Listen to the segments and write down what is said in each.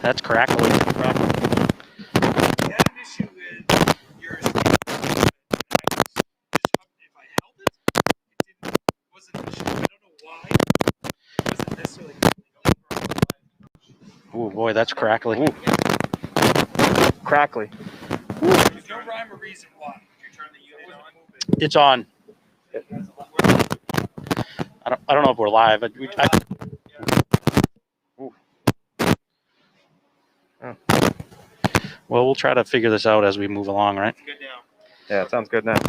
That's crackling. You had an issue with your speed. If I held it, it wasn't an issue. I don't know why. It wasn't necessarily. Oh boy, that's crackling. Crackly. There's no rhyme or reason why. Did you turn the unit on? It's on. I don't know if we're live. Well, we'll try to figure this out as we move along, right? Good now. Yeah, it sounds good now.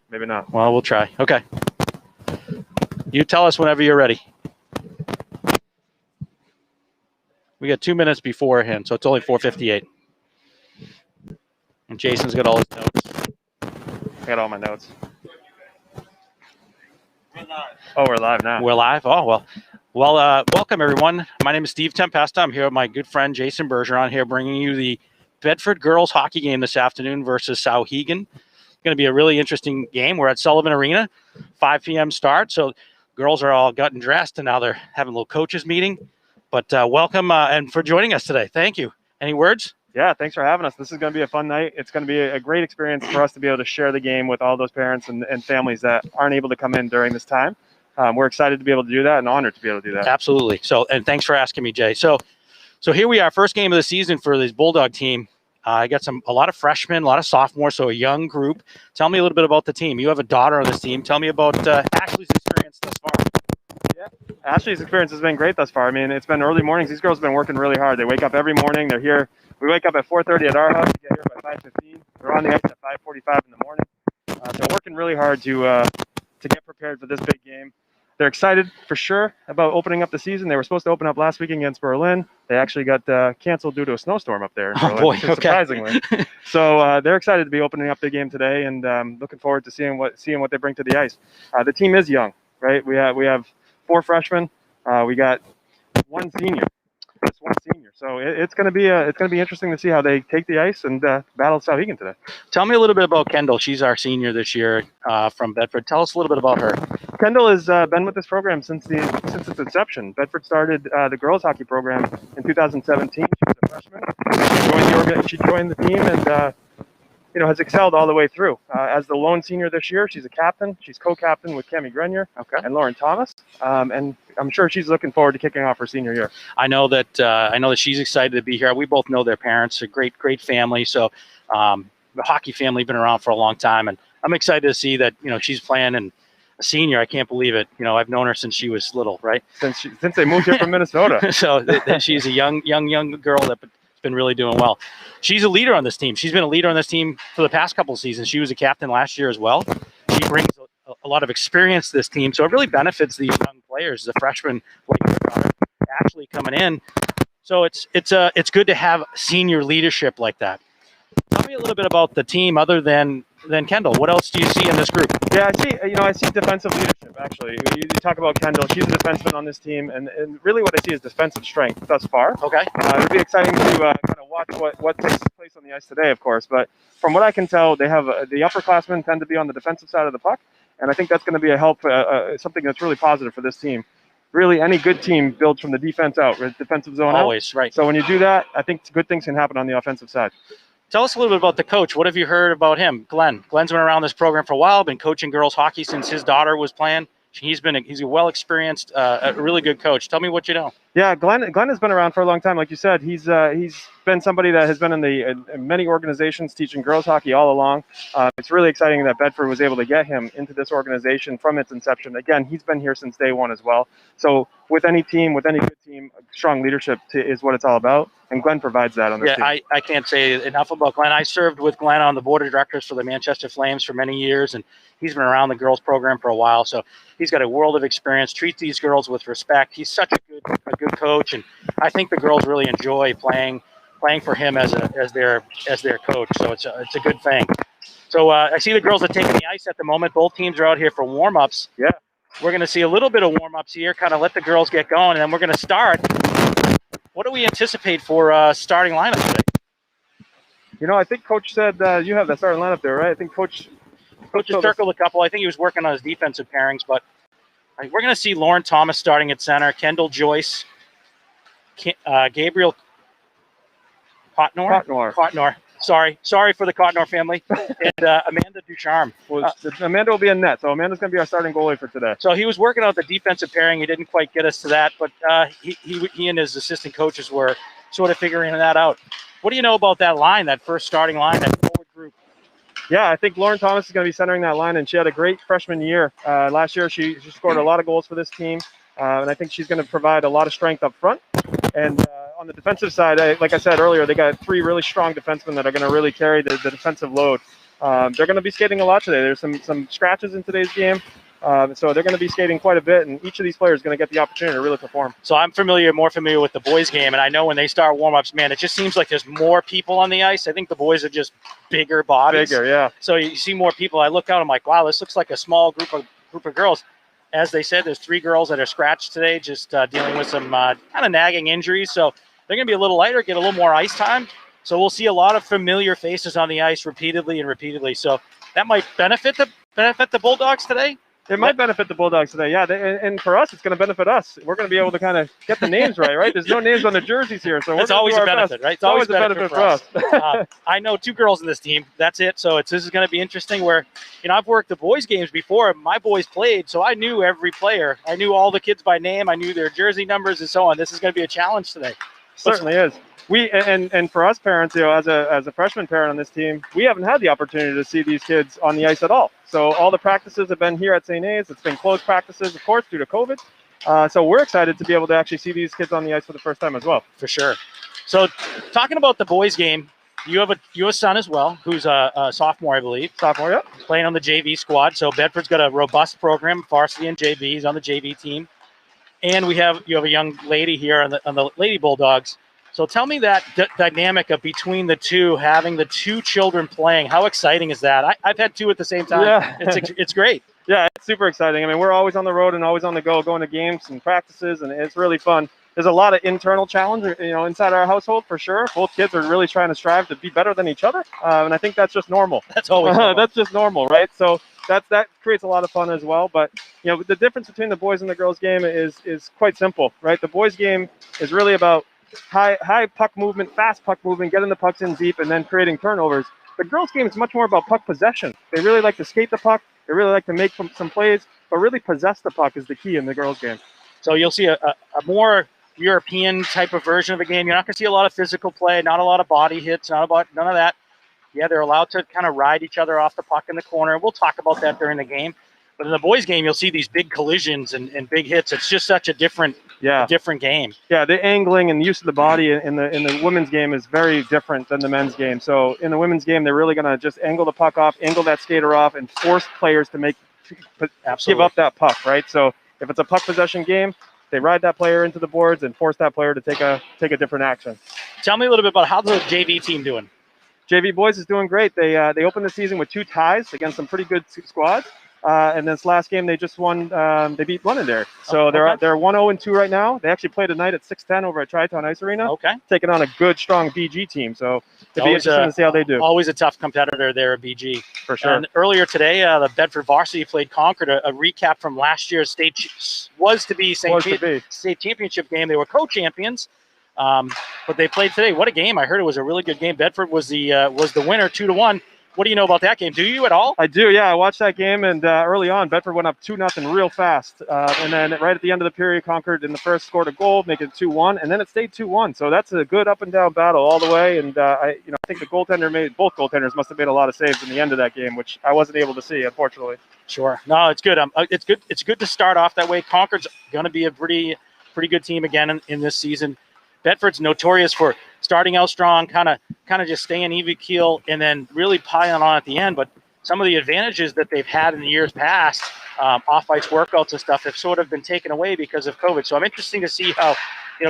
Maybe not. Well, we'll try. Okay. You tell us whenever you're ready. We got 2 minutes beforehand, so it's only 4:58. And Jason's got all his notes. I got all my notes. We're live. Oh, we're live now. We're live. Oh, well, welcome, everyone. My name is Steve Tempesta. I'm here with my good friend Jason Bergeron here, bringing you the Bedford girls hockey game this afternoon versus Souhegan. It's going to be a really interesting game. We're at Sullivan Arena, 5 p.m. start. So girls are all gotten dressed, and now they're having a little coaches meeting. But welcome and for joining us today. Thank you. Any words? Yeah, thanks for having us. This is going to be a fun night. It's going to be a great experience for us to be able to share the game with all those parents and families that aren't able to come in during this time. We're excited to be able to do that and honored to be able to do that. Absolutely. So, and thanks for asking me, Jay. So here we are, first game of the season for this Bulldog team. I got a lot of freshmen, a lot of sophomores, so a young group. Tell me a little bit about the team. You have a daughter on this team. Tell me about Ashley's experience thus far. Ashley's experience has been great thus far. I mean, it's been early mornings. These girls have been working really hard. They wake up every morning. They're here. We wake up at 4:30 at our house. We get here by 5:15. They're on the ice at 5:45 in the morning. They're working really hard to get prepared for this big game. They're excited for sure about opening up the season. They were supposed to open up last week against Berlin. They actually got canceled due to a snowstorm up there in Berlin, Boy, okay. surprisingly. So they're excited to be opening up the game today, and looking forward to seeing what they bring to the ice. The team is young, right? We have 4 freshmen. We got 1 senior. Just 1 senior. So it's going to be interesting to see how they take the ice and battle Souhegan today. Tell me a little bit about Kendall. She's our senior this year from Bedford. Tell us a little bit about her. Kendall has been with this program since its inception. Bedford started the girls hockey program in 2017. She was a freshman. She joined the team and has excelled all the way through. As the lone senior this year, she's a captain. She's co-captain with Cami Grenier and Lauren Thomas. And I'm sure she's looking forward to kicking off her senior year. I know that she's excited to be here. We both know their parents, a great family. So the hockey family been around for a long time, and I'm excited to see that she's playing and a senior. I can't believe it. I've known her since she was little, right? Since they moved here from Minnesota. So she's a young girl that's been really doing well. She's a leader on this team. She's been a leader on this team for the past couple of seasons. She was a captain last year as well. She brings a lot of experience to this team, so it really benefits these young players, the freshmen like your daughter, Ashley coming in. So it's good to have senior leadership like that. Tell me a little bit about the team other than Kendall. What else do you see in this group? Yeah, I see defensive leadership, actually. You talk about Kendall. She's a defenseman on this team, and really what I see is defensive strength thus far. Okay. It'll be exciting to kind of watch what takes place on the ice today, of course. But from what I can tell, they have the upperclassmen tend to be on the defensive side of the puck, and I think that's going to be a help, something that's really positive for this team. Really, any good team builds from the defense out, defensive zone Always, out. right. So when you do that, I think good things can happen on the offensive side. Tell us a little bit about the coach. What have you heard about him? Glenn. Glenn's been around this program for a while, been coaching girls hockey since his daughter was playing. He's a well-experienced, a really good coach. Tell me what you know. Yeah, Glenn has been around for a long time. Like you said, he's been somebody that has been in many organizations teaching girls hockey all along. It's really exciting that Bedford was able to get him into this organization from its inception. Again, he's been here since day one as well. So with any good team, strong leadership is what it's all about. And Glenn provides that on this team. I can't say enough about Glenn. I served with Glenn on the board of directors for the Manchester Flames for many years, and he's been around the girls program for a while. So he's got a world of experience, treats these girls with respect. He's such a good coach, and I think the girls really enjoy playing for him as their coach. So it's a good thing. So I see the girls are taking the ice at the moment. Both teams are out here for warm-ups. Yeah. We're going to see a little bit of warm-ups here, kind of let the girls get going, and then we're going to start. What do we anticipate for starting lineup today? I think Coach said you have the starting lineup there, right? I think Coach has circled a couple. I think he was working on his defensive pairings, but we're going to see Lauren Thomas starting at center, Kendall Joyce, Gabriel Cotnor. Sorry for the Cotnor family, and Amanda Ducharme. Amanda will be in net, so Amanda's going to be our starting goalie for today. So he was working out the defensive pairing. He didn't quite get us to that, but he and his assistant coaches were sort of figuring that out. What do you know about that line, that first starting line, that forward group? Yeah, I think Lauren Thomas is going to be centering that line, and she had a great freshman year. Last year, she scored a lot of goals for this team, and I think she's going to provide a lot of strength up front. And on the defensive side, like I said earlier, they got 3 really strong defensemen that are going to really carry the defensive load. They're going to be skating a lot today. There's some scratches in today's game, so they're going to be skating quite a bit, and each of these players is going to get the opportunity to really perform. So I'm more familiar with the boys' game, and I know when they start warm-ups, man, it just seems like there's more people on the ice. I think the boys are just bigger bodies. Bigger, yeah. So you see more people. I look out, I'm like, wow, this looks like a small group of girls. As they said, there's 3 girls that are scratched today, just dealing with some kind of nagging injuries. So they're going to be a little lighter, get a little more ice time. So we'll see a lot of familiar faces on the ice repeatedly. So that might benefit the Bulldogs today. It might benefit the Bulldogs today, yeah. And for us, it's going to benefit us. We're going to be able to kind of get the names right? There's no names on the jerseys here, so it's always a benefit, right? It's always a benefit for us. I know 2 girls in this team. That's it. So this is going to be interesting. Where I've worked the boys' games before. My boys played, so I knew every player. I knew all the kids by name. I knew their jersey numbers and so on. This is going to be a challenge today. Certainly is. And for us parents, as a freshman parent on this team, we haven't had the opportunity to see these kids on the ice at all. So all the practices have been here at St. A's. It's been closed practices, of course, due to COVID. So we're excited to be able to actually see these kids on the ice for the first time as well. For sure. So talking about the boys game, you have a son as well, who's a sophomore, I believe. Sophomore, yep. Playing on the JV squad. So Bedford's got a robust program, varsity and JV. He's on the JV team. And you have a young lady here on the Lady Bulldogs. So tell me that dynamic of between the two, having the two children playing. How exciting is that? I've had two at the same time. Yeah. It's great. Yeah, it's super exciting. I mean, we're always on the road and always on the go, going to games and practices, and it's really fun. There's a lot of internal challenge, inside our household for sure. Both kids are really trying to strive to be better than each other, and I think that's just normal. That's always normal. That's just normal, right? So that creates a lot of fun as well. But the difference between the boys and the girls game is quite simple, right? The boys game is really about high puck movement, fast puck movement, getting the pucks in deep, and then creating turnovers. The girls game is much more about puck possession. They really like to skate the puck. They really like to make some plays, but really possess the puck is the key in the girls game. So you'll see a more European type of version of a game. You're not going to see a lot of physical play, not a lot of body hits, none of that. Yeah, they're allowed to kind of ride each other off the puck in the corner. We'll talk about that during the game. But in the boys' game, you'll see these big collisions and big hits. It's just such a different game. Yeah, the angling and the use of the body in the women's game is very different than the men's game. So in the women's game, they're really going to just angle the puck off, angle that skater off, and force players to give up that puck, right? So if it's a puck possession game, they ride that player into the boards and force that player to take a different action. Tell me a little bit about how's the JV team doing. JV boys is doing great. They opened the season with 2 ties against some pretty good squads. And this last game, they just won. They beat Londonderry, so they're 1-0-2 right now. They actually play tonight at 6:10 over at Tri-Town Ice Arena. Okay, taking on a good, strong BG team. So it'll be interesting to see how they do. Always a tough competitor there at BG, for sure. And earlier today, the Bedford Varsity played Concord. A recap from last year's state championship game. They were co-champions, but they played today. What a game! I heard it was a really good game. Bedford was the winner, 2-1. What do you know about that game? Do you at all? I do, yeah. I watched that game, and early on, Bedford went up 2-0 real fast. And then right at the end of the period, Concord in the first scored a goal, making it 2-1, and then it stayed 2-1. So that's a good up and down battle all the way. And I think both goaltenders must have made a lot of saves in the end of that game, which I wasn't able to see, unfortunately. Sure. No, it's good. It's good. It's good to start off that way. Concord's going to be a pretty good team again in this season. Bedford's notorious for starting out strong, kind of just staying even keel, and then really piling on at the end. But some of the advantages that they've had in the years past, off-ice workouts and stuff, have sort of been taken away because of COVID. So I'm interested to see how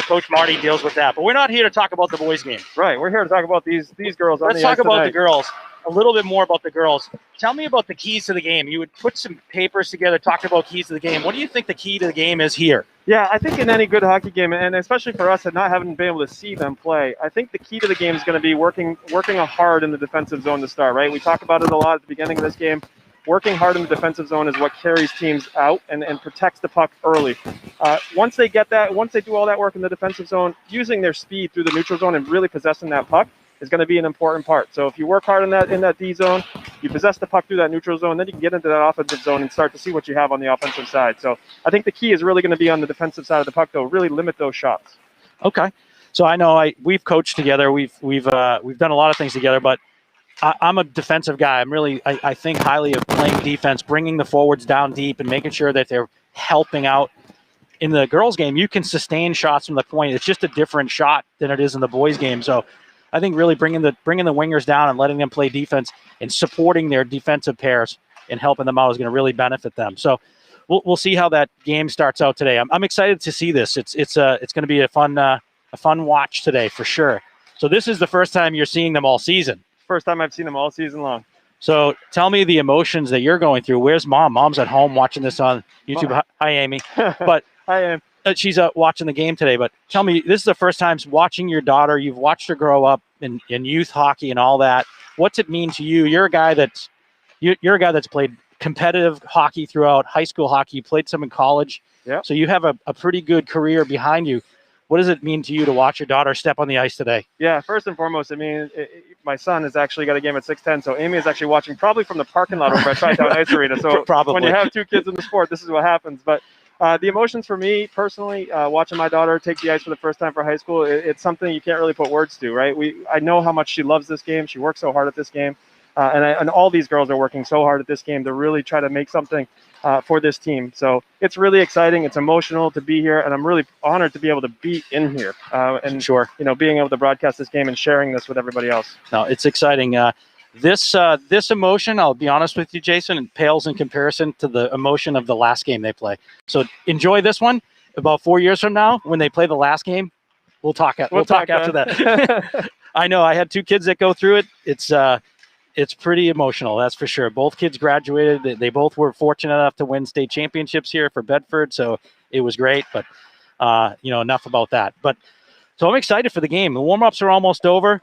Coach Marty deals with that. But we're not here to talk about the boys' game. Right. We're here to talk about these girls on the ice. Let's talk about tonight. the girls. A little bit more about the girls. Tell me about the keys to the game. You would put some papers together talking about keys to the game. What do you think the key to the game is here? Yeah, I think in any good hockey game, and especially for us and not having been able to see them play, I think the key to the game is going to be working hard in the defensive zone to start, right? We talk about it a lot at the beginning of this game. Working hard in the defensive zone is what carries teams out and protects the puck early. Once they get that, once they do all that work in the defensive zone, using their speed through the neutral zone and really possessing that puck is going to be an important part. So if you work hard in that D zone, you possess the puck through that neutral zone, then you can get into that offensive zone and start to see what you have on the offensive side. So I think the key is really going to be on the defensive side of the puck, though. Really limit those shots. Okay. So I know we've coached together. We've done a lot of things together, but I'm a defensive guy. I think highly of playing defense, bringing the forwards down deep and making sure that they're helping out. In the girls' game, you can sustain shots from the point. It's just a different shot than it is in the boys' game. So I think really bringing the wingers down and letting them play defense and supporting their defensive pairs and helping them out is going to really benefit them. So we'll see how that game starts out today. I'm excited to see this. It's going to be a fun watch today for sure. So this is the first time you're seeing them all season. First time I've seen them all season long. So tell me the emotions that you're going through. Where's Mom? Mom's at home watching this on YouTube. Mom. Hi, Amy. But I am. She's watching the game today. But tell me, this is the first time watching your daughter. You've watched her grow up in youth hockey and all that. What's it mean to you? You're a guy that's played competitive hockey throughout high school hockey. You played some in college. Yeah. So you have a pretty good career behind you. What does it mean to you to watch your daughter step on the ice today? Yeah, first and foremost, my son has actually got a game at 6:10, so Amy is actually watching probably from the parking lot over at Tri-Town Ice Arena. So probably. When you have two kids in the sport, this is what happens. But The emotions for me personally, watching my daughter take the ice for the first time for high school, it's something you can't really put words to, right? I know how much she loves this game. She works so hard at this game. And all these girls are working so hard at this game to really try to make something for this team. So it's really exciting. It's emotional to be here, and I'm really honored to be able to be in here and Sure. being able to broadcast this game and sharing this with everybody else. No, it's exciting. This emotion, I'll be honest with you, Jason, it pales in comparison to the emotion of the last game they play. So enjoy this one. About 4 years from now, when they play the last game, we'll talk. We'll talk after that. I know I had 2 kids that go through it. It's pretty emotional, that's for sure. Both kids graduated. They both were fortunate enough to win state championships here for Bedford, so it was great. But enough about that. But so I'm excited for the game. The warm-ups are almost over.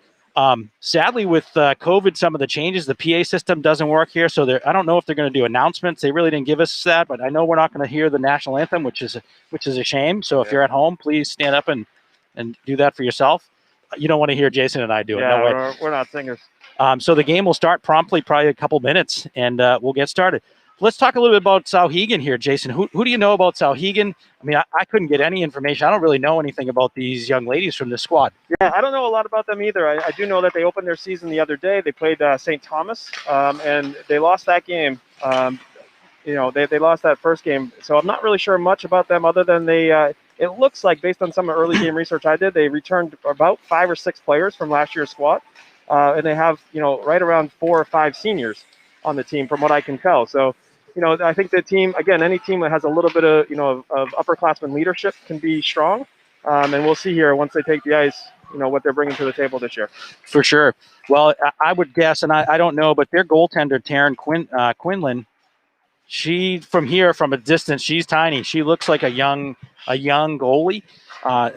Sadly, with COVID, some of the changes, the PA system doesn't work here, so I don't know if they're going to do announcements. They really didn't give us that, but I know we're not going to hear the national anthem, which is a shame. So if you're at home, please stand up and do that for yourself. You don't want to hear Jason and I do it. Yeah, no way. We're not singers. So the game will start promptly, probably a couple minutes, and we'll get started. Let's talk a little bit about Souhegan here, Jason. Who do you know about Souhegan? I mean, I couldn't get any information. I don't really know anything about these young ladies from this squad. Yeah, I don't know a lot about them either. I do know that they opened their season the other day. They played St. Thomas, and they lost that game. They lost that first game. So I'm not really sure much about them other than it looks like, based on some early game research I did, they returned about 5 or 6 players from last year's squad. And they have, right around 4 or 5 seniors on the team from what I can tell. So, I think the team, again, any team that has a little bit of, of upperclassmen leadership can be strong. And we'll see here once they take the ice, what they're bringing to the table this year. For sure. Well, I would guess, and I don't know, but their goaltender, Taryn Quinlan, she, from a distance, she's tiny. She looks like a young goalie.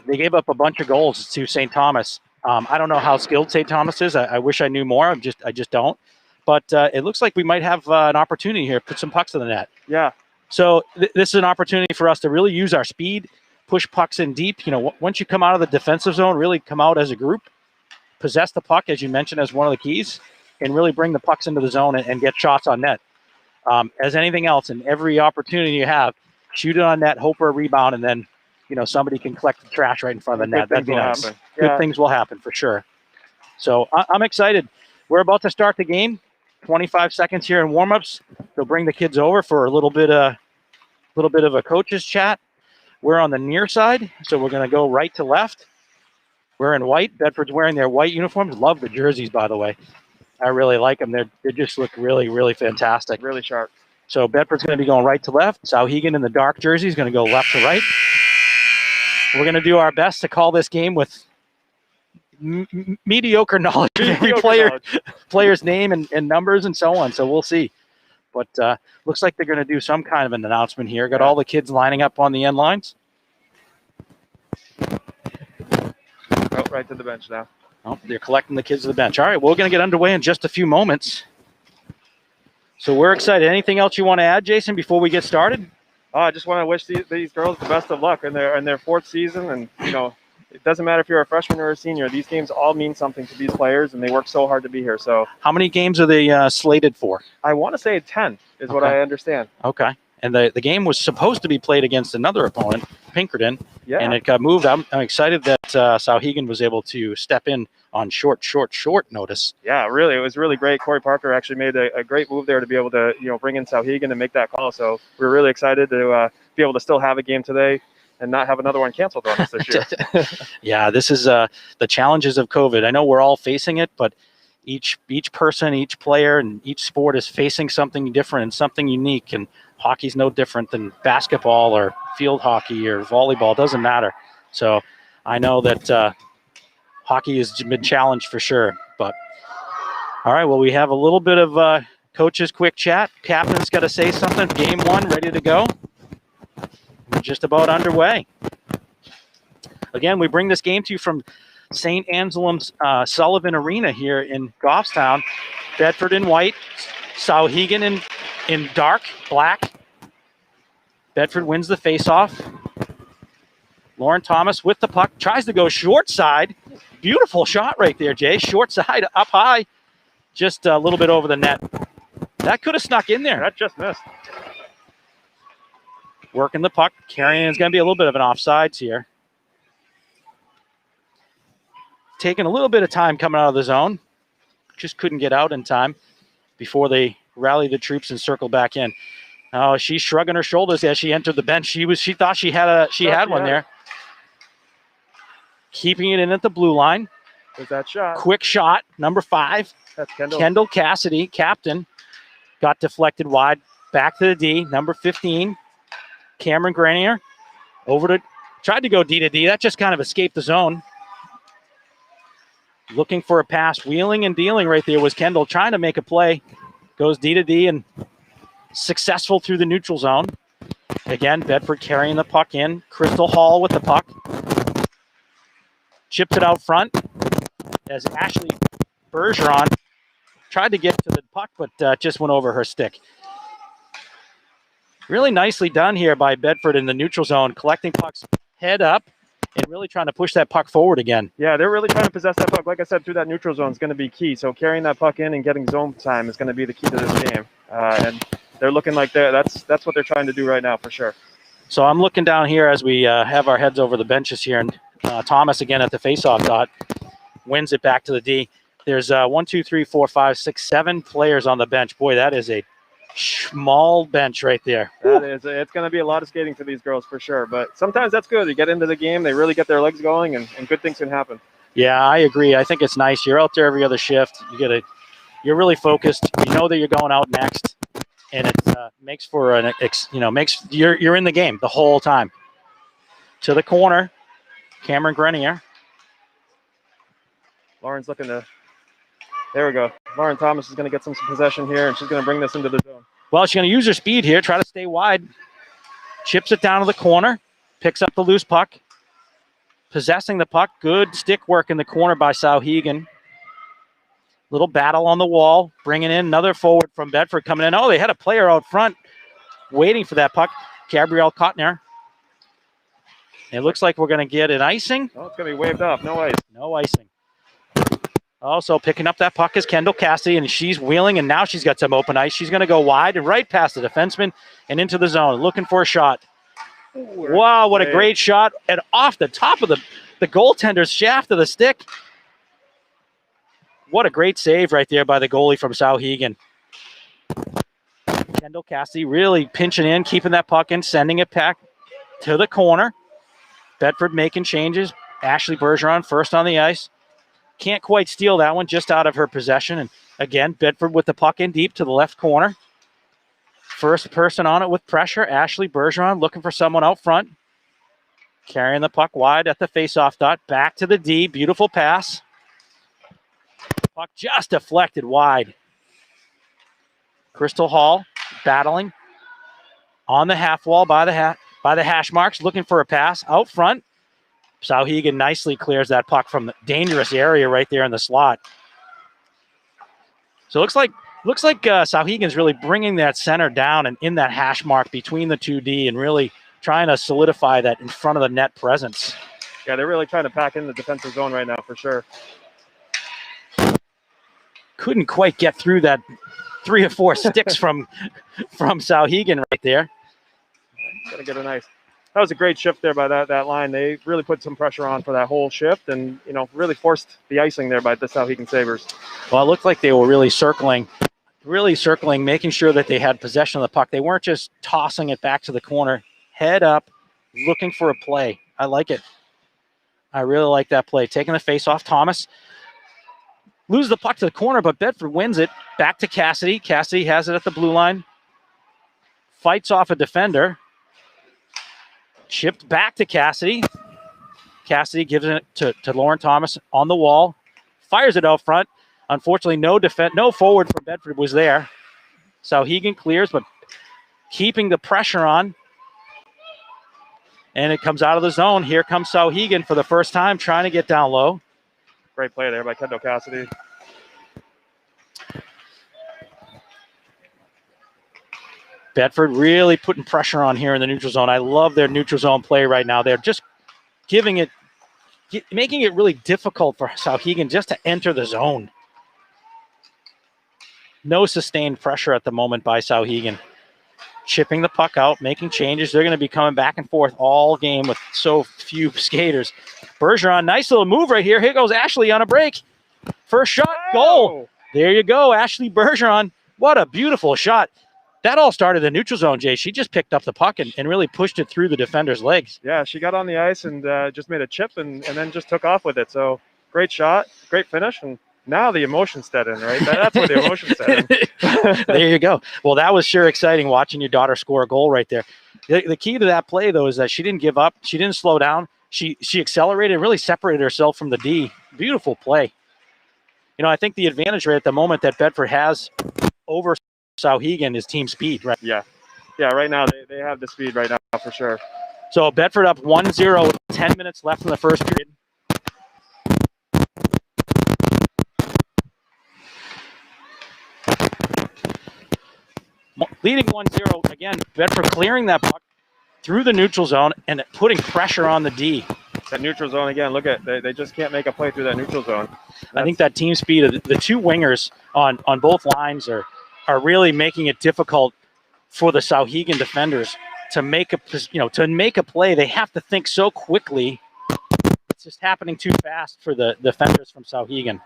They gave up a bunch of goals to St. Thomas. I don't know how skilled St. Thomas is. I wish I knew more. I just don't. But it looks like we might have an opportunity here, put some pucks in the net. Yeah. So this is an opportunity for us to really use our speed, push pucks in deep. Once you come out of the defensive zone, really come out as a group, possess the puck, as you mentioned, as one of the keys, and really bring the pucks into the zone and get shots on net. As anything else, in every opportunity you have, shoot it on net, hope for a rebound, and then somebody can collect the trash right in front of the net. That'd be nice. Good things will happen for sure. So I'm excited. We're about to start the game. 25 seconds here in warmups. They'll bring the kids over for a little bit of a coach's chat. We're on the near side, so we're going to go right to left. We're in white. Bedford's wearing their white uniforms. Love the jerseys, by the way. I really like them. They just look really, really fantastic. Really sharp. So Bedford's going to be going right to left. Souhegan in the dark jersey is going to go left to right. We're going to do our best to call this game with mediocre knowledge of every player's name and numbers and so on. So we'll see. But looks like they're going to do some kind of an announcement here. Got all the kids lining up on the end lines. Oh, right to the bench now. Oh, they're collecting the kids to the bench. All right, well, we're going to get underway in just a few moments. So we're excited. Anything else you want to add, Jason, before we get started? I just want to wish these girls the best of luck in their 4th season. And, it doesn't matter if you're a freshman or a senior. These games all mean something to these players, and they work so hard to be here. So, how many games are they slated for? I want to say 10 is what I understand. Okay. And the game was supposed to be played against another opponent, Pinkerton, and it got moved. I'm excited that Souhegan was able to step in on short notice. Yeah, really. It was really great. Corey Parker actually made a great move there to be able to, bring in Souhegan and make that call. So we're really excited to be able to still have a game today and not have another one canceled on us this year. Yeah, this is the challenges of COVID. I know we're all facing it, but each person, each player, and each sport is facing something different and something unique. And hockey's no different than basketball or field hockey or volleyball. It doesn't matter. So I know that hockey has been challenged for sure. But all right, well, we have a little bit of coach's quick chat. Captain's got to say something. Game 1 ready to go. We're just about underway. Again, we bring this game to you from St. Anselm's Sullivan Arena here in Goffstown. Bedford in white, Souhegan in dark black. Bedford wins the faceoff. Lauren Thomas with the puck, tries to go short side. Beautiful shot right there, Jay. Short side, up high, just a little bit over the net. That could have snuck in there. That just missed. working the puck. Carrying is going to be a little bit of an offsides here. Taking a little bit of time coming out of the zone. Just couldn't get out in time before they rally the troops and circle back in. Oh, she's shrugging her shoulders as she entered the bench. She thought she had one there. Keeping it in at the blue line. There's that shot. Quick shot, number 5. That's Kendall. Kendall Cassidy, captain, got deflected wide. Back to the D, number 15. Cameron Grenier tried to go D to D. That just kind of escaped the zone. Looking for a pass, wheeling and dealing right there was Kendall, trying to make a play. Goes D to D and successful through the neutral zone. Again, Bedford carrying the puck in. Crystal Hall with the puck. Chips it out front as Ashley Bergeron tried to get to the puck, but just went over her stick. Really nicely done here by Bedford in the neutral zone, collecting pucks head up and really trying to push that puck forward again. Yeah, they're really trying to possess that puck. Like I said, through that neutral zone is going to be key. So carrying that puck in and getting zone time is going to be the key to this game. And they're looking like that's what they're trying to do right now for sure. So I'm looking down here as we have our heads over the benches here, and Thomas again at the faceoff dot wins it back to the D. There's 1, 2, 3, 4, 5, 6, 7 players on the bench. Boy, that is a small bench right there. That is, it's going to be a lot of skating for these girls for sure. But sometimes that's good. You get into the game, they really get their legs going, and good things can happen. Yeah, I agree. I think it's nice. You're out there every other shift. You're really focused. You know that you're going out next, and it makes for you're in the game the whole time. To the corner, Cameron Grenier. Lauren's looking to. There we go. Lauren Thomas is going to get some possession here, and she's going to bring this into the zone. Well, she's going to use her speed here, try to stay wide. Chips it down to the corner, picks up the loose puck. Possessing the puck, good stick work in the corner by Souhegan. Little battle on the wall, bringing in another forward from Bedford coming in. Oh, they had a player out front waiting for that puck, Gabrielle Kotner. It looks like we're going to get an icing. Oh, it's going to be waved off. No ice. No icing. Also picking up that puck is Kendall Cassidy, and she's wheeling, and now she's got some open ice. She's going to go wide and right past the defenseman and into the zone, looking for a shot. Wow, what a great shot. And off the top of the goaltender's shaft of the stick. What a great save right there by the goalie from Souhegan. Kendall Cassidy really pinching in, keeping that puck in, sending it back to the corner. Bedford making changes. Ashley Bergeron first on the ice. Can't quite steal that one, just out of her possession. And again, Bedford with the puck in deep to the left corner. First person on it with pressure, Ashley Bergeron looking for someone out front. Carrying the puck wide at the faceoff dot. Back to the D, beautiful pass. Puck just deflected wide. Crystal Hall battling on the half wall by the hash marks, looking for a pass out front. Souhegan nicely clears that puck from the dangerous area right there in the slot. So it looks like Souhegan's really bringing that center down and in that hash mark between the 2D and really trying to solidify that in front of the net presence. Yeah, they're really trying to pack in the defensive zone right now for sure. Couldn't quite get through that 3 or 4 sticks from Souhegan right there. Gotta get a nice. That was a great shift there by that line. They really put some pressure on for that whole shift, and really forced the icing there by the Souhegan Sabres. Well, it looked like they were really circling, making sure that they had possession of the puck. They weren't just tossing it back to the corner, head up, looking for a play. I like it. I really like that play. Taking the face off, Thomas. Lose the puck to the corner, but Bedford wins it. Back to Cassidy. Cassidy has it at the blue line. Fights off a defender. Chipped back to Cassidy. Cassidy gives it to Lauren Thomas on the wall. Fires it out front. Unfortunately, no forward for Bedford was there. Souhegan clears, but keeping the pressure on. And it comes out of the zone. Here comes Souhegan for the first time, trying to get down low. Great play there by Kendall Cassidy. Bedford really putting pressure on here in the neutral zone. I love their neutral zone play right now. They're just making it really difficult for Souhegan just to enter the zone. No sustained pressure at the moment by Souhegan. chipping the puck out, making changes. They're going to be coming back and forth all game with so few skaters. Bergeron, nice little move right here. Here goes Ashley on a break. First shot, goal. There you go, Ashley Bergeron. What a beautiful shot. That all started in the neutral zone, Jay. She just picked up the puck and really pushed it through the defender's legs. Yeah, she got on the ice and just made a chip and then just took off with it. So great shot, great finish, and now the emotions set in, right? That's where the emotions set in. There you go. Well, that was sure exciting watching your daughter score a goal right there. The key to that play, though, is that she didn't give up. She didn't slow down. She accelerated, really separated herself from the D. Beautiful play. You know, I think the advantage right at the moment that Bedford has over Souhegan is team speed, right? Yeah, right now they have the speed right now for sure. So Bedford up 1-0 with 10 minutes left in the first period. Leading 1-0, again, Bedford clearing that puck through the neutral zone and putting pressure on the D. That neutral zone, again, look at, they just can't make a play through that neutral zone. I think that team speed of the two wingers on both lines are really making it difficult for the Souhegan defenders to make a play. They have to think so quickly. It's just happening too fast for the defenders from Souhegan.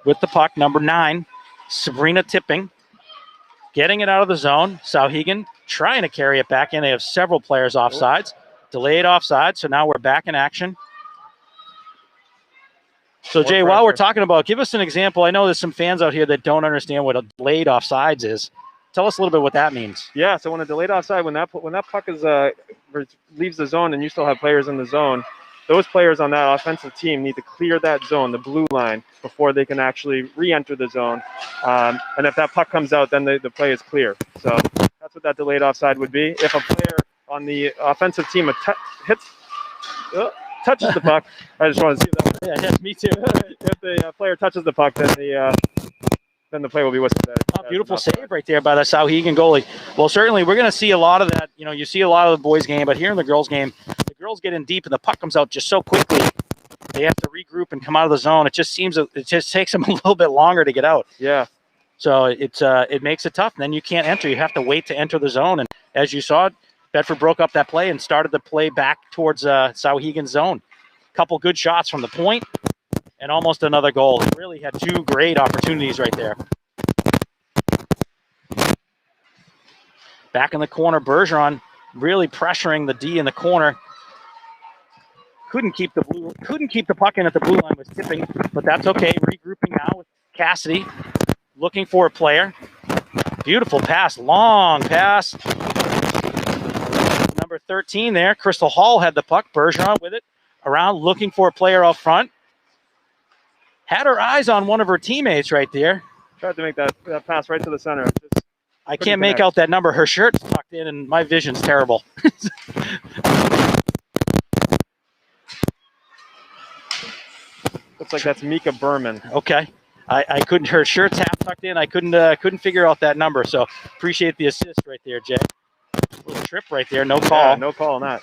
With the puck, number 9, Sabrina Tipping, getting it out of the zone. Souhegan trying to carry it back in. They have several players offsides. Delayed offside, so now we're back in action. So, Jay, while we're talking about, give us an example. I know there's some fans out here that don't understand what a delayed offsides is. Tell us a little bit what that means. Yeah, so when a delayed offside, when that puck is leaves the zone and you still have players in the zone, those players on that offensive team need to clear that zone, the blue line, before they can actually re-enter the zone. And if that puck comes out, then the play is clear. So that's what that delayed offside would be. If a player on the offensive team touches the puck, I just want to see that. Yeah, me too. If the player touches the puck, then the play will be whistled. Beautiful save right there by the Souhegan goalie. Well, certainly we're going to see a lot of that. You know, you see a lot of the boys' game, but here in the girls' game, the girls get in deep and the puck comes out just so quickly. They have to regroup and come out of the zone. It just takes them a little bit longer to get out. Yeah. So it makes it tough. And then you can't enter. You have to wait to enter the zone. And as you saw, Bedford broke up that play and started the play back towards Souhegan's zone. Couple good shots from the point and almost another goal. He really had two great opportunities right there. Back in the corner, Bergeron really pressuring the D in the corner. Couldn't keep the puck in at the blue line, was tipping, but that's okay. Regrouping now with Cassidy, looking for a player. Beautiful pass, long pass. Number 13 there, Crystal Hall had the puck. Bergeron with it, around looking for a player up front. Had her eyes on one of her teammates right there. Tried to make that pass right to the center. I can't make out that number. Her shirt's tucked in, and my vision's terrible. Looks like that's Mika Berman. Okay, I couldn't. Her shirt's half tucked in. I couldn't figure out that number. So appreciate the assist right there, Jay. Little trip right there. No call. Yeah, no call on that.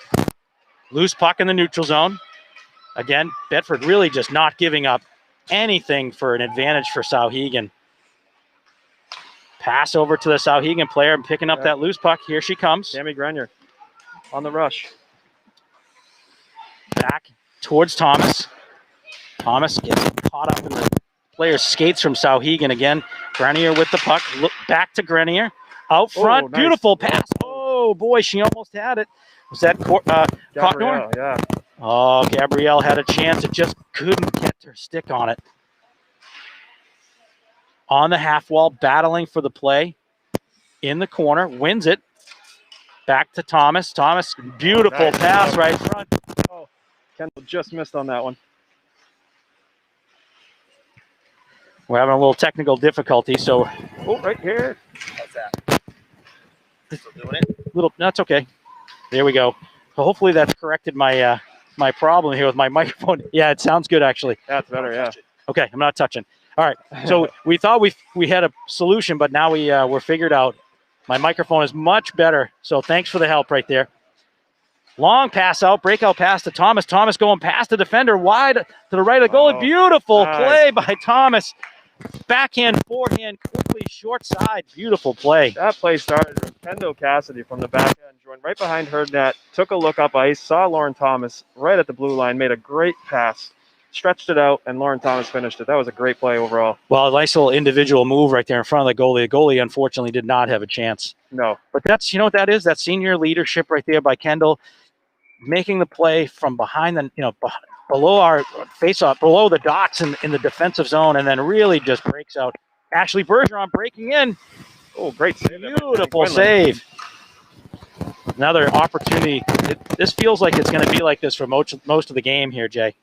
Loose puck in the neutral zone. Again, Bedford really just not giving up anything for an advantage for Souhegan. Pass over to the Souhegan player and picking up that loose puck. Here she comes. Tammy Grenier on the rush. Back towards Thomas. Thomas gets caught up in the player's skates from Souhegan again. Grenier with the puck. Look back to Grenier. Out front. Oh, nice. Beautiful pass. Oh, boy, she almost had it. Was that Cocknor? Yeah. Oh, Gabrielle had a chance. It just couldn't get her stick on it. On the half wall, battling for the play. In the corner, wins it. Back to Thomas. Thomas, beautiful pass right front. Oh, Kendall just missed on that one. We're having a little technical difficulty, so. Oh, right here. How's that? Still doing it? That's okay. There we go. So hopefully that's corrected my my problem here with my microphone. Yeah, it sounds good actually. That's better, yeah. Okay, I'm not touching. All right, so we thought we had a solution, but now we're figured out. My microphone is much better, so thanks for the help right there. Long pass out, breakout pass to Thomas. Thomas going past the defender, wide to the right of the goalie. Beautiful play by Thomas. Backhand, forehand, quick quickly, short side, beautiful play. That play started with Kendall Cassidy from the back end, joined right behind her net, took a look up ice, saw Lauren Thomas right at the blue line, made a great pass, stretched it out, and Lauren Thomas finished it. That was a great play overall. Well, a nice little individual move right there in front of the goalie. The goalie, unfortunately, did not have a chance. No. But that's, you know what that is? That's senior leadership right there by Kendall, making the play from behind the, below our face-off, below the dots in the defensive zone, and then really just breaks out. Ashley Bergeron breaking in. Oh, great save. Beautiful save. Another opportunity. This feels like it's going to be like this for most of the game here, Jay.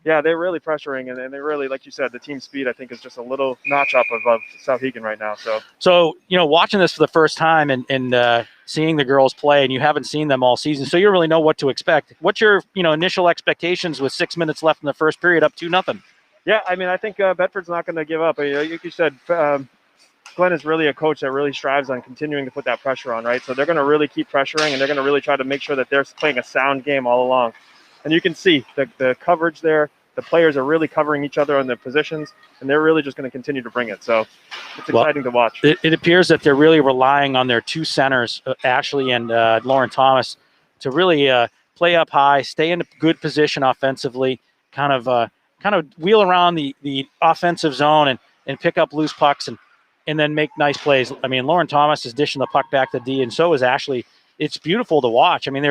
Yeah, they're really pressuring, and they really, like you said, the team speed, I think, is just a little notch up above Souhegan right now. So watching this for the first time and seeing the girls play, and you haven't seen them all season, so you don't really know what to expect. What's your initial expectations with 6 minutes left in the first period, up 2-0? Yeah, I mean, I think Bedford's not going to give up. Like you said, Glenn is really a coach that really strives on continuing to put that pressure on, right? So they're going to really keep pressuring, and they're going to really try to make sure that they're playing a sound game all along. And you can see the coverage there. The players are really covering each other on their positions, and they're really just going to continue to bring it. So it's exciting to watch. It appears that they're really relying on their two centers, Ashley and Lauren Thomas, to really play up high, stay in a good position offensively, kind of wheel around the offensive zone and pick up loose pucks and then make nice plays. I mean, Lauren Thomas is dishing the puck back to D, and so is Ashley. It's beautiful to watch. I mean,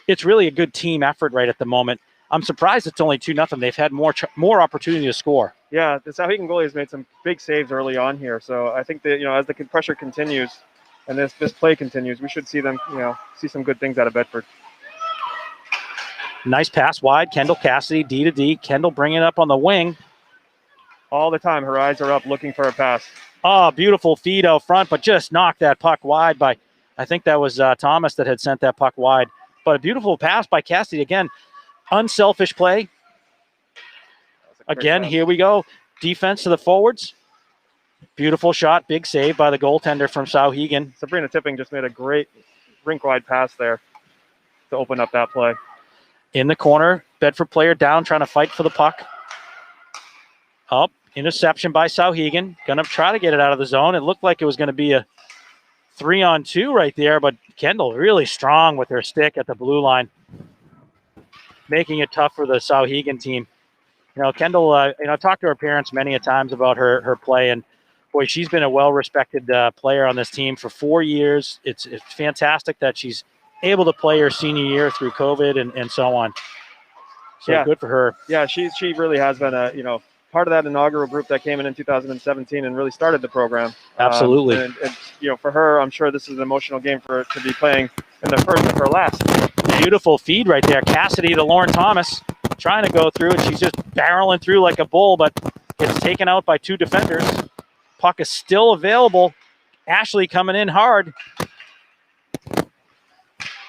it's really a good team effort right at the moment. I'm surprised it's only 2-0. They've had more opportunity to score. Yeah, the Souhegan goalie has made some big saves early on here. So I think that as the pressure continues and this play continues, we should see them see some good things out of Bedford. Nice pass wide. Kendall Cassidy, D to D. Kendall bringing it up on the wing. All the time, her eyes are up looking for a pass. Oh, beautiful feed out front, but just knocked that puck wide by, I think that was Thomas that had sent that puck wide. But a beautiful pass by Cassidy. Again, unselfish play. Again, here we go. Defense to the forwards. Beautiful shot. Big save by the goaltender from Souhegan. Sabrina Tipping just made a great rink-wide pass there to open up that play. In the corner, Bedford player down, trying to fight for the puck. Up, interception by Souhegan. Going to try to get it out of the zone. It looked like it was going to be a 3-on-2 right there, but Kendall really strong with her stick at the blue line, making it tough for the Souhegan team. Kendall, I've talked to her parents many a times about her play, and boy, she's been a well-respected player on this team for 4 years. It's fantastic that she's able to play her senior year through COVID and so on. So yeah, good for her. Yeah, she really has been a part of that inaugural group that came in 2017 and really started the program. Absolutely. And for her, I'm sure this is an emotional game for her to be playing in the first and her last. Beautiful feed right there. Cassidy to Lauren Thomas, trying to go through, and she's just barreling through like a bull, but it's taken out by two defenders. Puck is still available. Ashley coming in hard.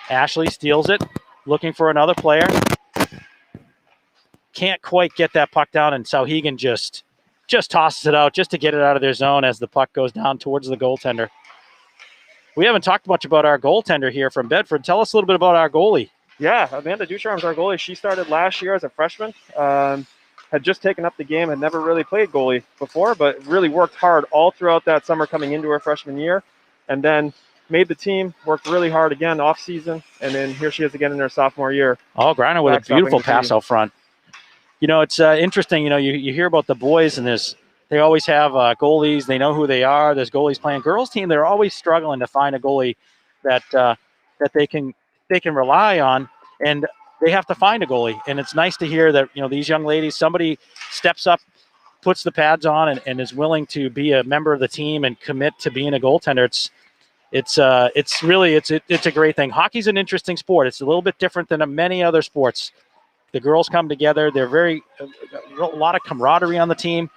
Ashley steals it, looking for another player. Can't quite get that puck down, and Souhegan just tosses it out just to get it out of their zone as the puck goes down towards the goaltender. We haven't talked much about our goaltender here from Bedford. Tell us a little bit about our goalie. Yeah, Amanda Ducharme's our goalie. She started last year as a freshman, had just taken up the game, had never really played goalie before, but really worked hard all throughout that summer coming into her freshman year, and then made the team, worked really hard again off season, and then here she is again in her sophomore year. Oh, Griner with a beautiful pass out front. It's interesting, you hear about the boys and they always have goalies. They know who they are. There's goalies playing. Girls team, they're always struggling to find a goalie that they can rely on, and they have to find a goalie. And it's nice to hear that, these young ladies, somebody steps up, puts the pads on, and is willing to be a member of the team and commit to being a goaltender. It's a great thing. Hockey's an interesting sport. It's a little bit different than many other sports. The girls come together. They're a lot of camaraderie on the team.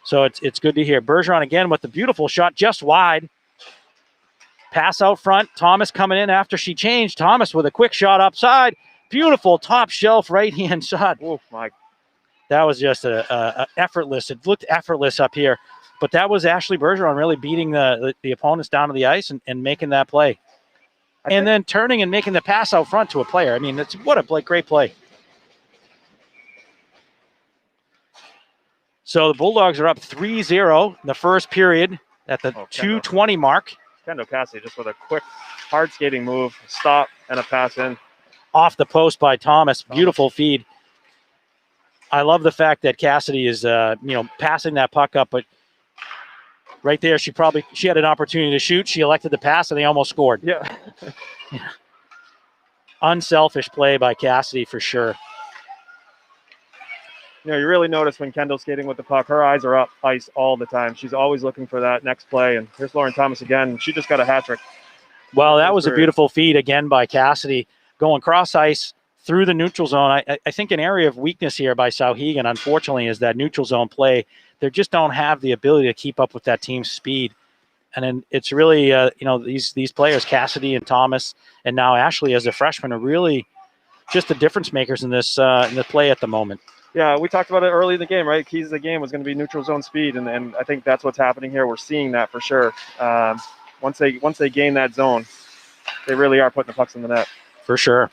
So it's good to hear. Bergeron again with the beautiful shot just wide. Pass out front. Thomas coming in after she changed. Thomas with a quick shot upside. Beautiful top shelf right-hand shot. Oh, my. That was just a effortless. It looked effortless up here. But that was Ashley Bergeron really beating the opponents down to the ice and making that play. And then turning and making the pass out front to a player. I mean, what a great play. So the Bulldogs are up 3-0 in the first period at the 2:20 mark. Kendall Cassidy just with a quick, hard skating move, stop, and a pass in. Off the post by Thomas. Beautiful feed. I love the fact that Cassidy is, passing that puck up, but right there, she had an opportunity to shoot. She elected to pass, and they almost scored. Yeah. Unselfish play by Cassidy for sure. You know, you really notice when Kendall's skating with the puck, her eyes are up ice all the time. She's always looking for that next play. And here's Lauren Thomas again. She just got a hat trick. Well, that was a beautiful feed again by Cassidy, going cross ice through the neutral zone. I think an area of weakness here by Souhegan, unfortunately, is that neutral zone play. They just don't have the ability to keep up with that team's speed. And then it's really, these players, Cassidy and Thomas, and now Ashley as a freshman, are really just the difference makers in this in the play at the moment. Yeah, we talked about it early in the game, right? Keys of the game was going to be neutral zone speed, and I think that's what's happening here. We're seeing that for sure. Once they gain that zone, they really are putting the pucks in the net. For sure.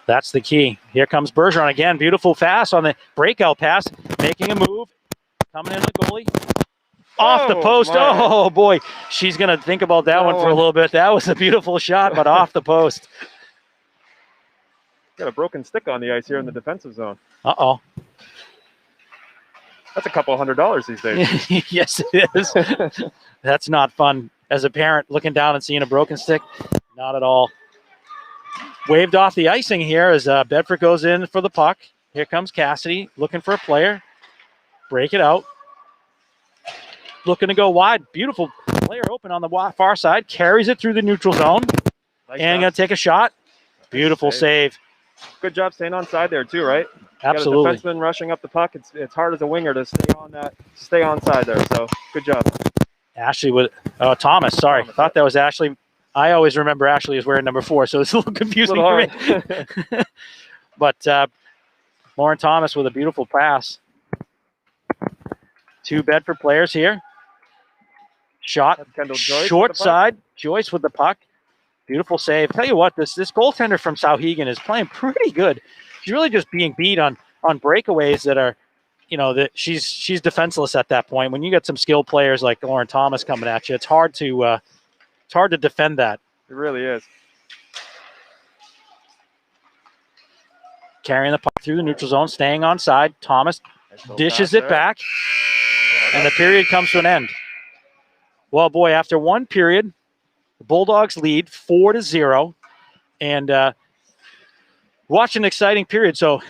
That's the key. Here comes Bergeron again. Beautiful pass on the breakout pass, making a move, coming in the goalie. Off the post. My. Oh, boy. She's going to think about that one for a little bit. That was a beautiful shot, but off the post. Got a broken stick on the ice here in the defensive zone. Uh-oh. That's a couple $100 these days. Yes, it is. That's not fun. As a parent, looking down and seeing a broken stick, not at all. Waved off the icing here as Bedford goes in for the puck. Here comes Cassidy, looking for a player. Break it out. Looking to go wide. Beautiful player open on the far side. Carries it through the neutral zone. Nice and going to take a shot. Beautiful save. Good job staying on side there too, right? Absolutely. Got a defenseman rushing up the puck. It's hard as a winger to stay on side there. So good job. Ashley with Thomas. Sorry, thought that was Ashley. I always remember Ashley is wearing number 4, so it's a little confusing for me. But Lauren Thomas with a beautiful pass. 2 Bedford players here. Shot short side. Joyce with the puck. Beautiful save. Tell you what, this goaltender from Souhegan is playing pretty good. She's really just being beat on breakaways that are, that she's defenseless at that point. When you get some skilled players like Lauren Thomas coming at you, it's hard to defend that. It really is. Carrying the puck through the neutral zone, staying on side. Thomas dishes it back, and the period comes to an end. Well, boy, after one period, the Bulldogs lead 4-0, and watch an exciting period. So,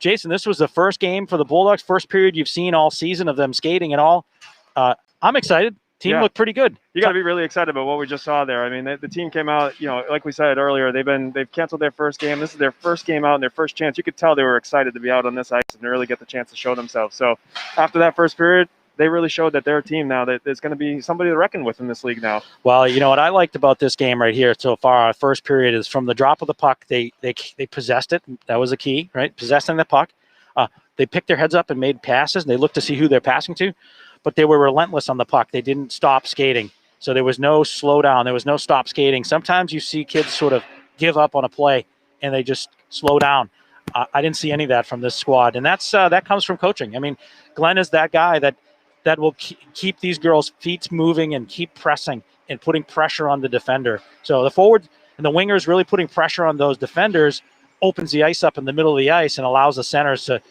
Jason, this was the first game for the Bulldogs, first period you've seen all season of them skating and all. I'm excited. Team looked pretty good. You got to be really excited about what we just saw there. I mean, the team came out, like we said earlier, they've canceled their first game. This is their first game out and their first chance. You could tell they were excited to be out on this ice and really get the chance to show themselves. So after that first period, they really showed that they're a team now that there's going to be somebody to reckon with in this league now. Well, you know what I liked about this game right here so far, our first period, is from the drop of the puck, they possessed it. That was the key, right? Possessing the puck. They picked their heads up and made passes, and they looked to see who they're passing to, but they were relentless on the puck. They didn't stop skating. So there was no slowdown. There was no stop skating. Sometimes you see kids sort of give up on a play, and they just slow down. I didn't see any of that from this squad, and that comes from coaching. I mean, Glenn is that guy that will keep these girls' feet moving and keep pressing and putting pressure on the defender. So the forward and the wingers really putting pressure on those defenders opens the ice up in the middle of the ice and allows the centers to,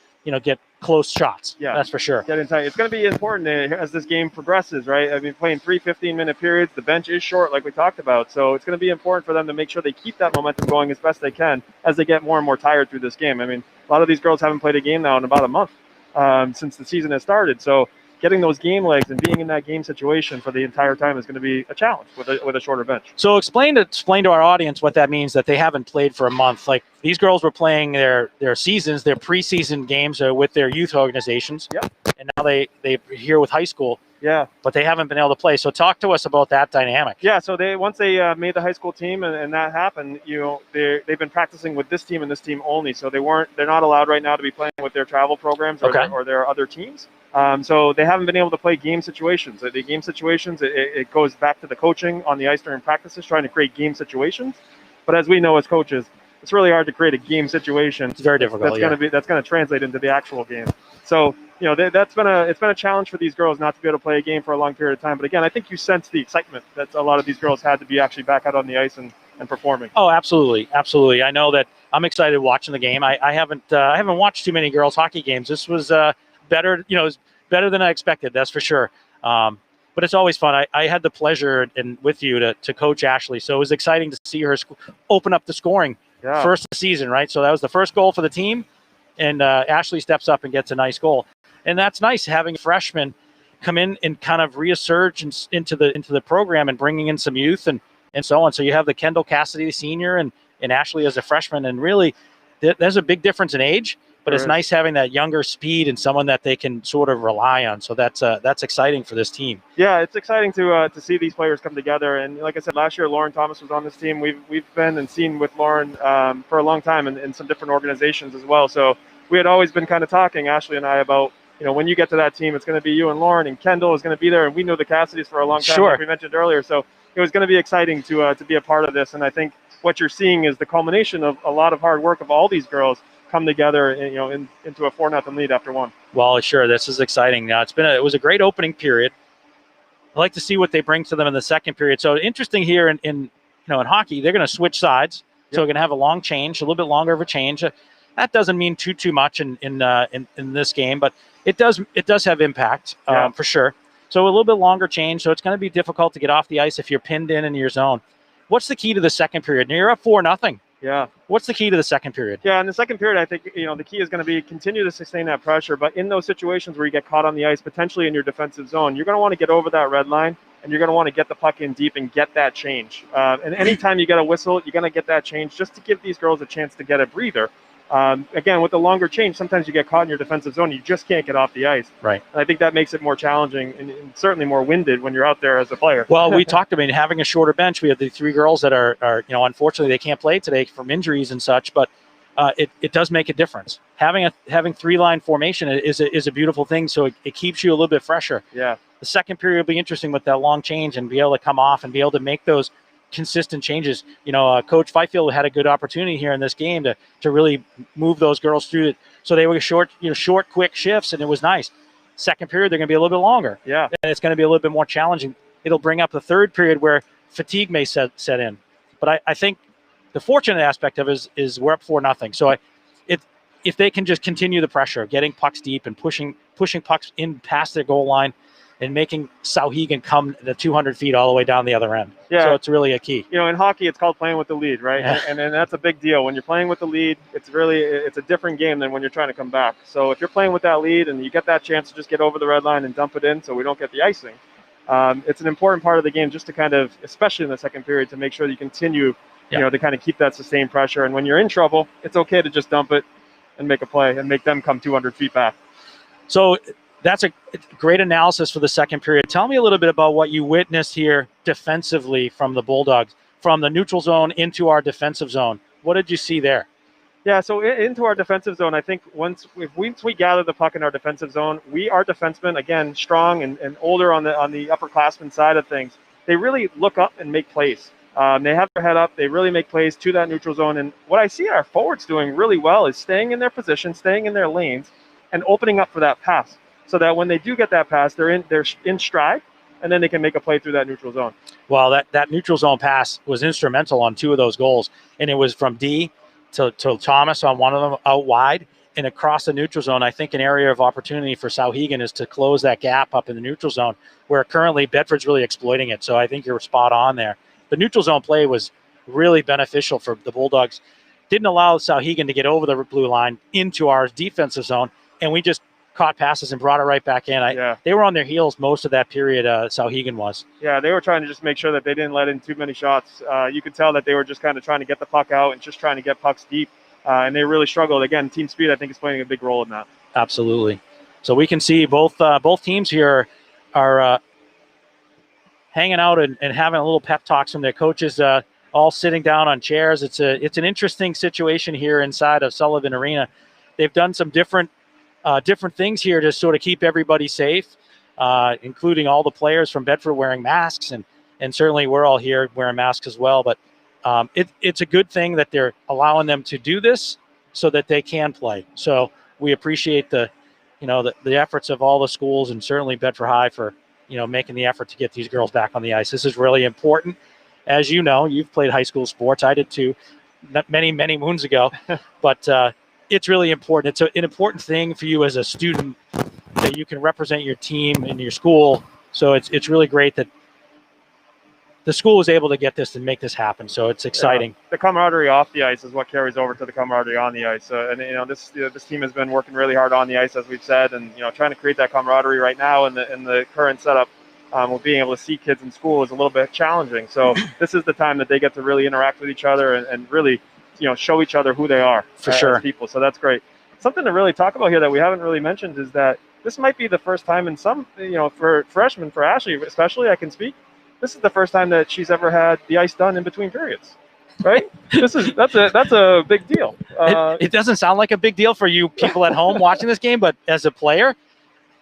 get close shots. Yeah, that's for sure. Get in tight. It's going to be important as this game progresses, right? I mean, playing 3 15-minute periods, the bench is short, like we talked about. So it's going to be important for them to make sure they keep that momentum going as best they can as they get more and more tired through this game. I mean, a lot of these girls haven't played a game now in about a month since the season has started. So getting those game legs and being in that game situation for the entire time is going to be a challenge with a shorter bench. So explain to our audience what that means, that they haven't played for a month. Like, these girls were playing their seasons, their preseason games with their youth organizations. Yep. And now they're here with high school. Yeah. But they haven't been able to play. So talk to us about that dynamic. Yeah, so once they made the high school team and that happened, they've been practicing with this team and this team only. So they're not allowed right now to be playing with their travel programs or their other teams. So they haven't been able to play game situations. The game situations, it goes back to the coaching on the ice during practices, trying to create game situations. But as we know as coaches, it's really hard to create a game situation. It's very difficult. That's going to translate into the actual game. So it's been a challenge for these girls not to be able to play a game for a long period of time. But again, I think you sense the excitement that a lot of these girls had to be actually back out on the ice and performing. Oh, absolutely, absolutely. I know that I'm excited watching the game. I haven't watched too many girls hockey games. This was better. It was better than I expected. That's for sure. But it's always fun. I had the pleasure with you to coach Ashley, so it was exciting to see her open up the scoring first of the season, right? So that was the first goal for the team, and Ashley steps up and gets a nice goal, and that's nice having freshmen come in and kind of resurge into the program and bringing in some youth and so on. So you have the Kendall Cassidy, the senior, and Ashley as a freshman, and really there's a big difference in age. But it's nice having that younger speed and someone that they can sort of rely on. So that's exciting for this team. Yeah, it's exciting to see these players come together. And like I said, last year Lauren Thomas was on this team. We've been and seen with Lauren for a long time in some different organizations as well. So we had always been kind of talking, Ashley and I, about when you get to that team, it's going to be you and Lauren, and Kendall is going to be there. And we know the Cassidys for a long time, sure, like we mentioned earlier. So it was going to be exciting to be a part of this. And I think what you're seeing is the culmination of a lot of hard work of all these girls come together, into a 4-0 lead after one. Well, sure, this is exciting. It was a great opening period. I like to see what they bring to them in the second period. So interesting here in hockey, they're going to switch sides. Yep. So we're going to have a long change, a little bit longer of a change. That doesn't mean too much in this game, but it does have impact for sure. So a little bit longer change. So it's going to be difficult to get off the ice if you're pinned in your zone. What's the key to the second period? Now you're up 4-0. Yeah. What's the key to the second period? Yeah, in the second period, I think, the key is going to be continue to sustain that pressure. But in those situations where you get caught on the ice, potentially in your defensive zone, you're going to want to get over that red line, and you're going to want to get the puck in deep and get that change. And anytime you get a whistle, you're going to get that change just to give these girls a chance to get a breather. Again, with the longer change, sometimes you get caught in your defensive zone. You just can't get off the ice. Right. And I think that makes it more challenging and certainly more winded when you're out there as a player. Well, we talked about having a shorter bench. We have the 3 girls that are unfortunately they can't play today from injuries and such, but it does make a difference. Having 3-line formation is a beautiful thing, so it keeps you a little bit fresher. Yeah. The second period will be interesting with that long change and be able to come off and be able to make those consistent changes. Coach Fifield had a good opportunity here in this game to really move those girls through it. So they were short, quick shifts, and it was nice. Second period, they're going to be a little bit longer. Yeah. And it's going to be a little bit more challenging. It'll bring up the third period where fatigue may set in. But I think the fortunate aspect of it is we're up 4-0. So if they can just continue the pressure of getting pucks deep and pushing pucks in past their goal line, and making Souhegan come the 200 feet all the way down the other end. Yeah. So it's really a key. In hockey, it's called playing with the lead, right? Yeah. And that's a big deal. When you're playing with the lead, it's a different game than when you're trying to come back. So if you're playing with that lead and you get that chance to just get over the red line and dump it in so we don't get the icing, it's an important part of the game just to kind of, especially in the second period, to make sure that you continue, to kind of keep that sustained pressure. And when you're in trouble, it's okay to just dump it and make a play and make them come 200 feet back. So that's a great analysis for the second period. Tell me a little bit about what you witnessed here defensively from the Bulldogs, from the neutral zone into our defensive zone. What did you see there? Yeah, so into our defensive zone, I think once we gather the puck in our defensive zone, our defensemen, again, strong and older on the upperclassmen side of things, they really look up and make plays. They have their head up. They really make plays to that neutral zone. And what I see our forwards doing really well is staying in their position, staying in their lanes, and opening up for that pass, so that when they do get that pass, they're in stride, and then they can make a play through that neutral zone. Well, that neutral zone pass was instrumental on 2 of those goals, and it was from D to Thomas on one of them out wide and across the neutral zone. I think an area of opportunity for Souhegan is to close that gap up in the neutral zone, where currently Bedford's really exploiting it. So I think you're spot on there. The neutral zone play was really beneficial for the Bulldogs. Didn't allow Souhegan to get over the blue line into our defensive zone, and we just caught passes and brought it right back in. They were on their heels most of that period, Souhegan was. Yeah, they were trying to just make sure that they didn't let in too many shots. You could tell that they were just kind of trying to get the puck out and just trying to get pucks deep, and they really struggled. Again, team speed, I think, is playing a big role in that. Absolutely. So we can see both teams here are hanging out and having a little pep talks from their coaches, all sitting down on chairs. It's an interesting situation here inside of Sullivan Arena. They've done some different things here to sort of keep everybody safe, including all the players from Bedford wearing masks, and certainly we're all here wearing masks as well. But It's a good thing that they're allowing them to do this so that they can play. So we appreciate the efforts of all the schools and certainly Bedford High for making the effort to get these girls back on the ice. This is really important. As you know, you've played high school sports. I did too, many moons ago. But it's really important. It's an important thing for you as a student that you can represent your team and your school. So it's really great that the school was able to get this and make this happen. So it's exciting. The camaraderie off the ice is what carries over to the camaraderie on the ice. And this team has been working really hard on the ice, as we've said, and trying to create that camaraderie right now in the current setup. With being able to see kids in school is a little bit challenging. So this is the time that they get to really interact with each other and really show each other who they are for sure as people. So that's great. Something to really talk about here that we haven't really mentioned is that this might be the first time in some for freshmen, for Ashley especially, I can speak. This is the first time that she's ever had the ice done in between periods, right? That's a big deal. It doesn't sound like a big deal for you people at home watching this game, but as a player,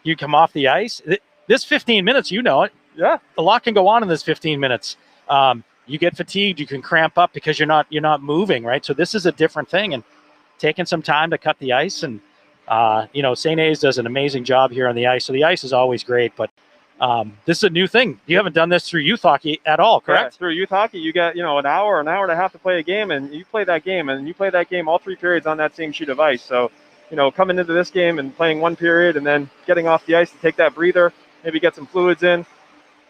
you come off the ice. This 15 minutes, it. Yeah, a lot can go on in this 15 minutes. You get fatigued, you can cramp up because you're not moving, right? So this is a different thing, and taking some time to cut the ice, and St. A's does an amazing job here on the ice. So the ice is always great, but this is a new thing. You haven't done this through youth hockey at all, correct? Yeah, through youth hockey, you get an hour and a half to play a game, and you play that game, all 3 periods on that same sheet of ice. So, coming into this game and playing 1 period and then getting off the ice to take that breather, maybe get some fluids in,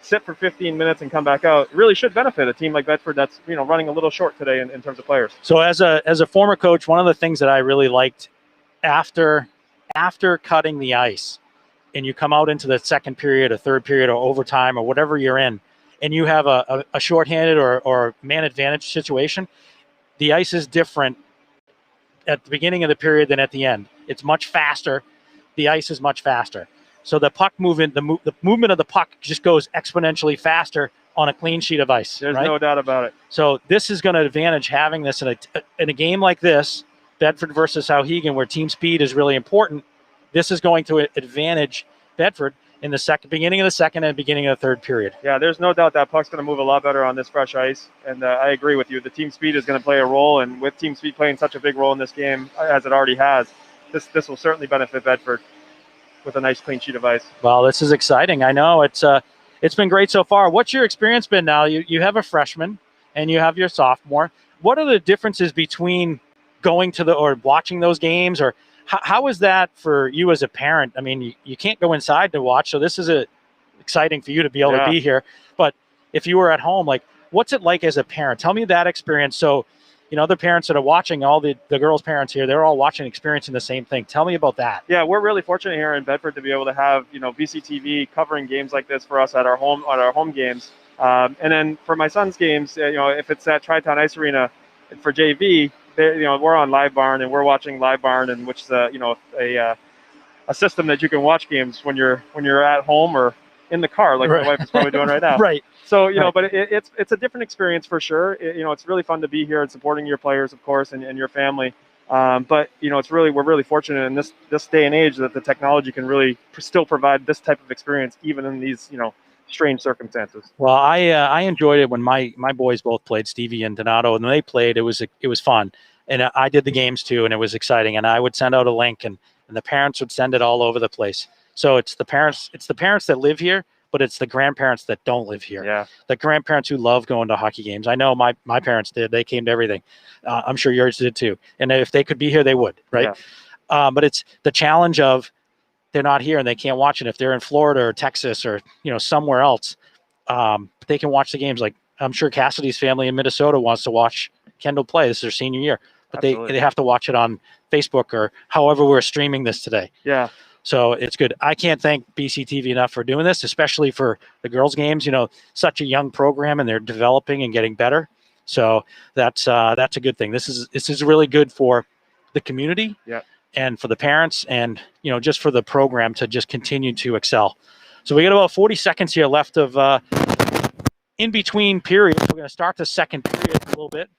sit for 15 minutes and come back out, really should benefit a team like Bedford that's running a little short today in terms of players. So as a former coach, one of the things that I really liked after cutting the ice, and you come out into the second period, or third period, or overtime, or whatever you're in, and you have a shorthanded or man advantage situation, the ice is different at the beginning of the period than at the end. It's much faster. The ice is much faster. So the puck movement, the movement of the puck just goes exponentially faster on a clean sheet of ice. There's right? no doubt about it. So this is going to advantage having this in a game like this, Bedford versus Souhegan, where team speed is really important. This is going to advantage Bedford in the beginning of the second and beginning of the third period. Yeah, there's no doubt that puck's going to move a lot better on this fresh ice, and I agree with you. The team speed is going to play a role, and with team speed playing such a big role in this game, as it already has, this will certainly benefit Bedford with a nice clean sheet of ice. Well, this is exciting. I know it's been great so far. What's your experience been now? You have a freshman and you have your sophomore. What are the differences between going to or watching those games, or how is that for you as a parent? I mean, you can't go inside to watch, so this is exciting for you to be able to be here. But if you were at home, like, what's it like as a parent? Tell me that experience. So, other parents that are watching, all the girls' parents here, they're all watching, experiencing the same thing. Tell me about that. Yeah, we're really fortunate here in Bedford to be able to have, VCTV covering games like this for us at our home games. And then for my son's games, if it's at Tri-Town Ice Arena for JV, we're on Live Barn, and we're watching Live Barn, and which is a system that you can watch games when you're at home or in the car, like my wife is probably doing right now. Right. So but it's a different experience for sure. It's really fun to be here and supporting your players, of course, and your family. But we're really fortunate in this day and age that the technology can really still provide this type of experience, even in these strange circumstances. Well, I enjoyed it when my boys both played, Stevie and Donato, and when they played, it was fun, and I did the games too, and it was exciting. And I would send out a link, and the parents would send it all over the place. So it's the parents that live here, but it's the grandparents that don't live here. Yeah. The grandparents who love going to hockey games. I know my parents did. They came to everything. I'm sure yours did too. And if they could be here, they would, right? Yeah. But it's the challenge of they're not here and they can't watch it. If they're in Florida or Texas or somewhere else, they can watch the games. Like I'm sure Cassidy's family in Minnesota wants to watch Kendall play. This is their senior year, but they have to watch it on Facebook or however we're streaming this today. Yeah. So it's good. I can't thank BCTV enough for doing this, especially for the girls' games. Such a young program, and they're developing and getting better. So that's a good thing. This is really good for the community, and for the parents, and just for the program to just continue to excel. So we got about 40 seconds here left of in between periods. We're going to start the second period a little bit.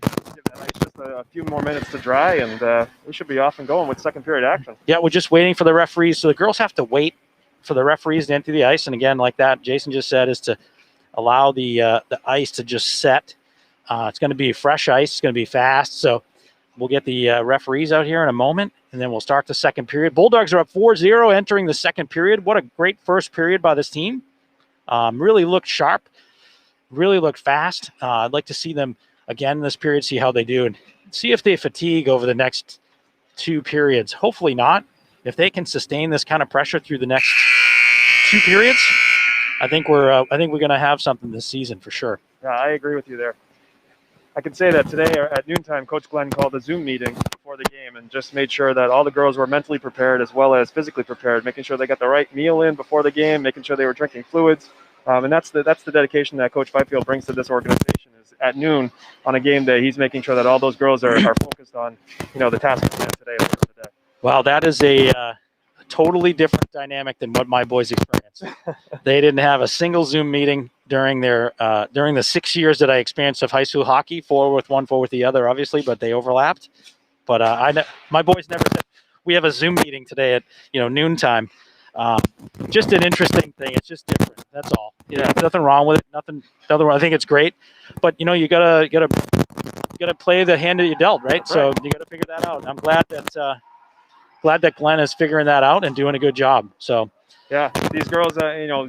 Just a few more minutes to dry, and we should be off and going with second period action. Yeah, we're just waiting for the referees. So the girls have to wait for the referees to empty the ice. And again, like that, Jason just said, is to allow the ice to just set It's going to be fresh ice. It's going to be fast. So we'll get the referees out here in a moment, and then we'll start the second period. Bulldogs are up 4-0 entering the second period. What a great first period by this team. Really looked sharp, really looked fast. I'd like to see them again in this period, see how they do, and see if they fatigue over the next 2 periods. Hopefully not. If they can sustain this kind of pressure through the next 2 periods, I think we're going to have something this season for sure. Yeah, I agree with you there. I can say that today at noontime, Coach Glenn called a Zoom meeting before the game and just made sure that all the girls were mentally prepared as well as physically prepared, making sure they got the right meal in before the game, making sure they were drinking fluids. And that's the dedication that Coach Byfield brings to this organization. Is at noon on a game day, he's making sure that all those girls are focused on, the task at hand today. At the end of the day. Well, that is a totally different dynamic than what my boys experienced. They didn't have a single Zoom meeting during the 6 years that I experienced of high school hockey, 4 with one, 4 with the other, obviously, but they overlapped. But my boys never said, we have a Zoom meeting today at noontime. Just an interesting thing. It's just different. That's all. Yeah. Nothing wrong with it. Nothing wrong. I think it's great. But you gotta play the hand that you dealt, right? So you gotta figure that out. I'm glad that Glenn is figuring that out and doing a good job. So yeah, these girls,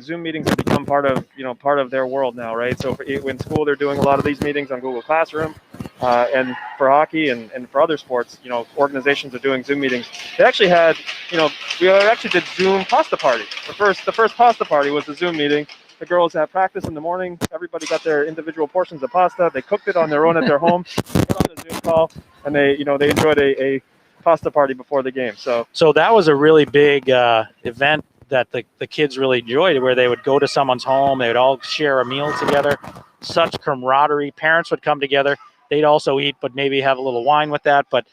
Zoom meetings have become part of their world now, right? So in school, they're doing a lot of these meetings on Google Classroom, and for hockey and for other sports, organizations are doing Zoom meetings. They actually had, we actually did Zoom pasta party. The first pasta party was a Zoom meeting. The girls had practice in the morning. Everybody got their individual portions of pasta. They cooked it on their own at their home, put on a Zoom call, and they enjoyed a pasta party before the game. So that was a really big event that the kids really enjoyed, where they would go to someone's home, they would all share a meal together. Such camaraderie. Parents would come together. They'd also eat, but maybe have a little wine with that. But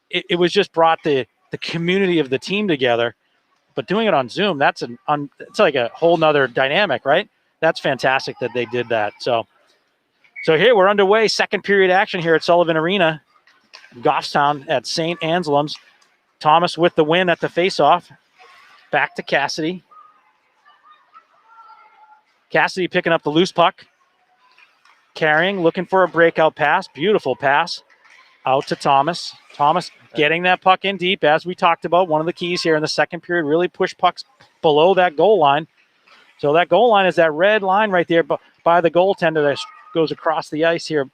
it was just brought the community of the team together. But doing it on Zoom, it's like a whole nother dynamic, right? That's fantastic that they did that. So here we're underway. Second period action here at Sullivan Arena. Goffstown at St. Anselm's. Thomas with the win at the faceoff. Back to Cassidy. Cassidy picking up the loose puck. Carrying, looking for a breakout pass. Beautiful pass. Out to Thomas. Thomas getting that puck in deep, as we talked about. One of the keys here in the second period, really push pucks below that goal line. So that goal line is that red line right there by the goaltender that goes across the ice here.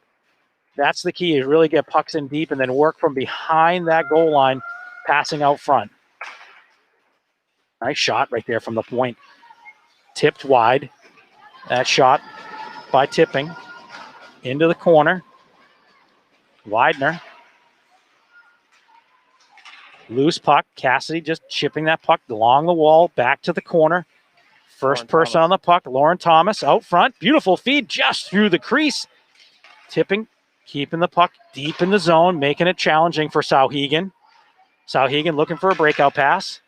That's the key, is really get pucks in deep and then work from behind that goal line, passing out front. Nice shot right there from the point. Tipped wide. That shot by Tipping into the corner. Widener. Loose puck. Cassidy just chipping that puck along the wall, back to the corner. First person on the puck, Lauren Thomas out front. Beautiful feed just through the crease. Tipping, keeping the puck deep in the zone, making it challenging for Souhegan. Souhegan looking for a breakout pass.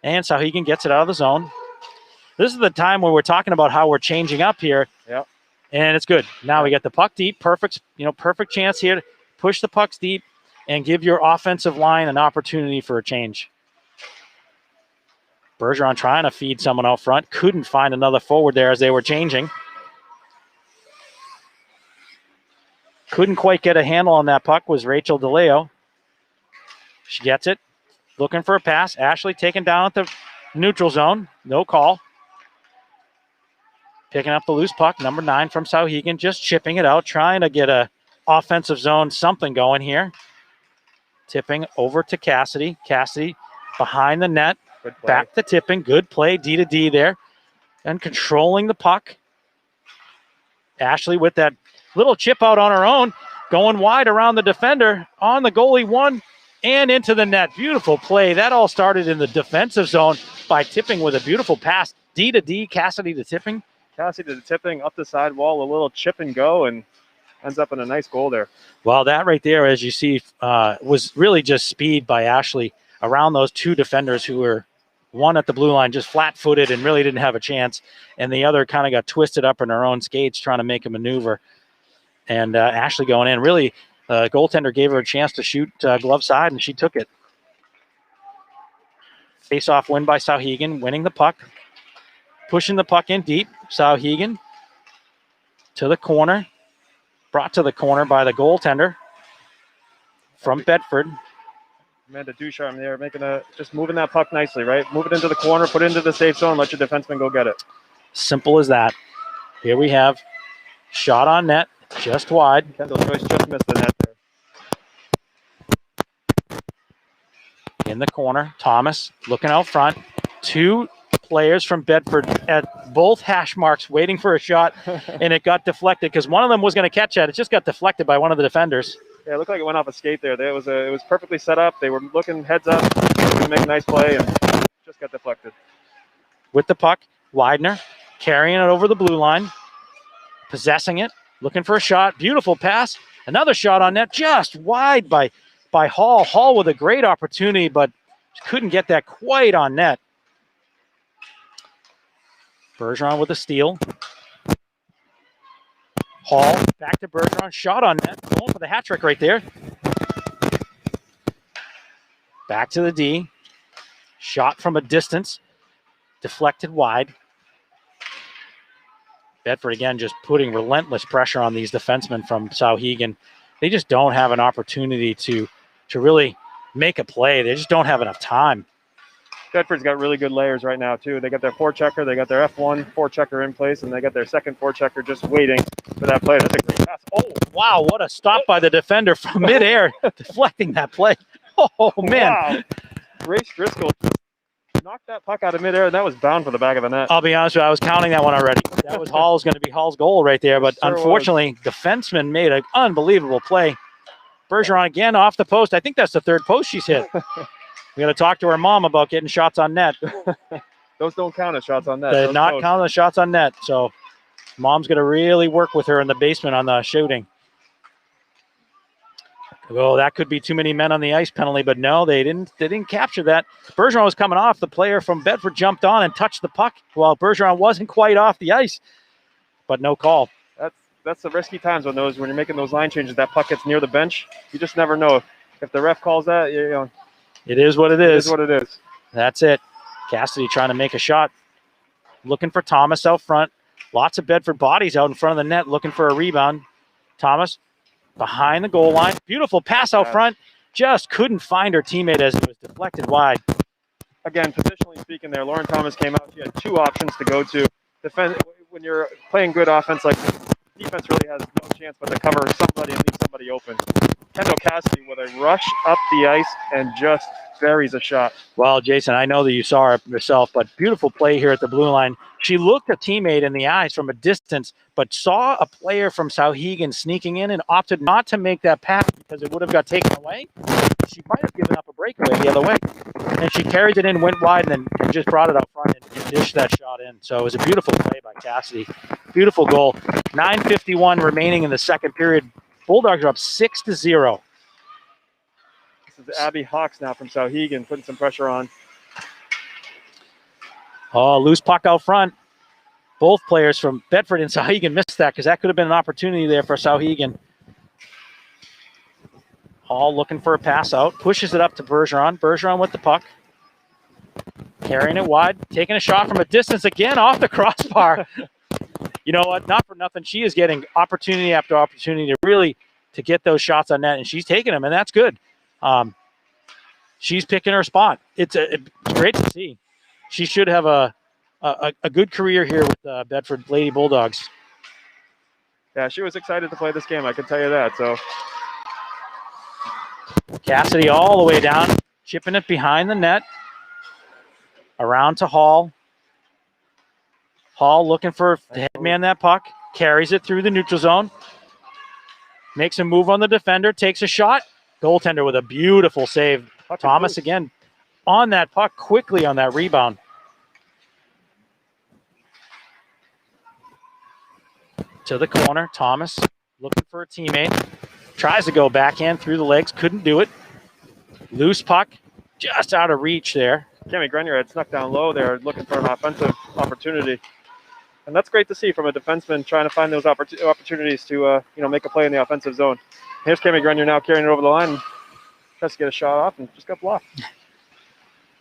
And Souhegan gets it out of the zone. This is the time when we're talking about how we're changing up here. Yep. And it's good. Now we get the puck deep. Perfect chance here to push the pucks deep and give your offensive line an opportunity for a change. Bergeron trying to feed someone out front. Couldn't find another forward there as they were changing. Couldn't quite get a handle on that puck was Rachel DeLeo. She gets it. Looking for a pass. Ashley taken down at the neutral zone. No call. Picking up the loose puck. Number 9 from Souhegan. Just chipping it out. Trying to get a offensive zone something going here. Tipping over to Cassidy. Cassidy behind the net. Back to Tipping. Good play. D to D there. And controlling the puck. Ashley with that little chip out on her own. Going wide around the defender. On the goalie one. And into the net. Beautiful play. That all started in the defensive zone by Tipping with a beautiful pass. D to D. Cassidy to Tipping. Cassidy to Tipping up the side wall. A little chip and go. And ends up in a nice goal there. Well, that right there, as you see, was really just speed by Ashley around those two defenders who were one at the blue line just flat-footed and really didn't have a chance, and the other kind of got twisted up in her own skates trying to make a maneuver. And Ashley going in. Really, goaltender gave her a chance to shoot glove side, and she took it. Face-off win by Souhegan, winning the puck. Pushing the puck in deep. Souhegan to the corner. brought to the corner by the goaltender from Bedford. Amanda Ducharme there, just moving that puck nicely, right? Move it into the corner, put it into the safe zone, let your defenseman go get it. Simple as that. Here we have shot on net, just wide. Kendall Joyce just missed the net there. In the corner, Thomas looking out front. Two players from Bedford at both hash marks waiting for a shot, and it got deflected because one of them was going to catch that. It just got deflected by one of the defenders. Yeah, it looked like it went off a skate there. It was perfectly set up. They were looking heads up to make a nice play, and just got deflected. With the puck, Widener carrying it over the blue line, possessing it, looking for a shot. Beautiful pass. Another shot on net, just wide by Hall. Hall with a great opportunity, but couldn't get that quite on net. Bergeron with a steal. Hall back to Bergeron, shot on net, going for the hat trick right there. Back to the D. Shot from a distance, deflected wide. Bedford again just putting relentless pressure on these defensemen from Souhegan. They just don't have an opportunity to really make a play. They just don't have enough time. Bedford's got really good layers right now, too. They got their forechecker, they got their F1 forechecker in place, and they got their second forechecker just waiting for that play. That's a great pass. Oh, wow, what a stop by the defender from midair, deflecting that play. Oh, man. Wow. Grace Driscoll knocked that puck out of midair, and that was bound for the back of the net. I'll be honest with you, I was counting that one already. That was going to be Hall's goal right there, but sure unfortunately, defenseman made an unbelievable play. Bergeron again off the post. I think that's the third post she's hit. We got to talk to her mom about getting shots on net. Those don't count as shots on net. They not count the shots on net, so mom's going to really work with her in the basement on the shooting. Oh, that could be too many men on the ice penalty, but no, they didn't capture that. Bergeron was coming off. The player from Bedford jumped on and touched the puck while Bergeron wasn't quite off the ice, but no call. That's the risky times when you're making those line changes. That puck gets near the bench. You just never know if the ref calls that. It is what it is. It is what it is. That's it. Cassidy trying to make a shot, looking for Thomas out front. Lots of Bedford bodies out in front of the net, looking for a rebound. Thomas behind the goal line. Beautiful pass out front. Just couldn't find her teammate as it was deflected wide. Again, positionally speaking there, Lauren Thomas came out. She had two options to go to. When you're playing good offense like this, defense really has no chance but to cover somebody and leave somebody open. Kendall Cassidy with a rush up the ice and just buries a shot. Well, Jason, I know that you saw her yourself, but beautiful play here at the blue line. She looked a teammate in the eyes from a distance, but saw a player from Souhegan sneaking in and opted not to make that pass because it would have got taken away. She might have given up a breakaway the other way. And she carried it in, went wide, and then just brought it out front and dished that shot in. So it was a beautiful play by Cassidy. Beautiful goal. 9:51 remaining in the second period. Bulldogs are up 6-0. This is Abby Hawks now from Souhegan putting some pressure on. Oh, loose puck out front. Both players from Bedford and Souhegan missed that because that could have been an opportunity there for Souhegan. Hall looking for a pass out. Pushes it up to Bergeron. Bergeron with the puck. Carrying it wide. Taking a shot from a distance again off the crossbar. You know what? Not for nothing. She is getting opportunity after opportunity to get those shots on net, and she's taking them, and that's good. She's picking her spot. It's great to see. She should have a good career here with Bedford Lady Bulldogs. Yeah, she was excited to play this game. I can tell you that. So Cassidy all the way down, chipping it behind the net. Around to Hall. Hall looking for the headman that puck. Carries it through the neutral zone. Makes a move on the defender. Takes a shot. Goaltender with a beautiful save. Thomas again on that puck quickly on that rebound. To the corner. Thomas looking for a teammate. Tries to go backhand through the legs. Couldn't do it. Loose puck. Just out of reach there. Cami Grenier had snuck down low there looking for an offensive opportunity. And that's great to see from a defenseman trying to find those opportunities to make a play in the offensive zone. Here's Cami Grenier now carrying it over the line. Tries to get a shot off and just got blocked.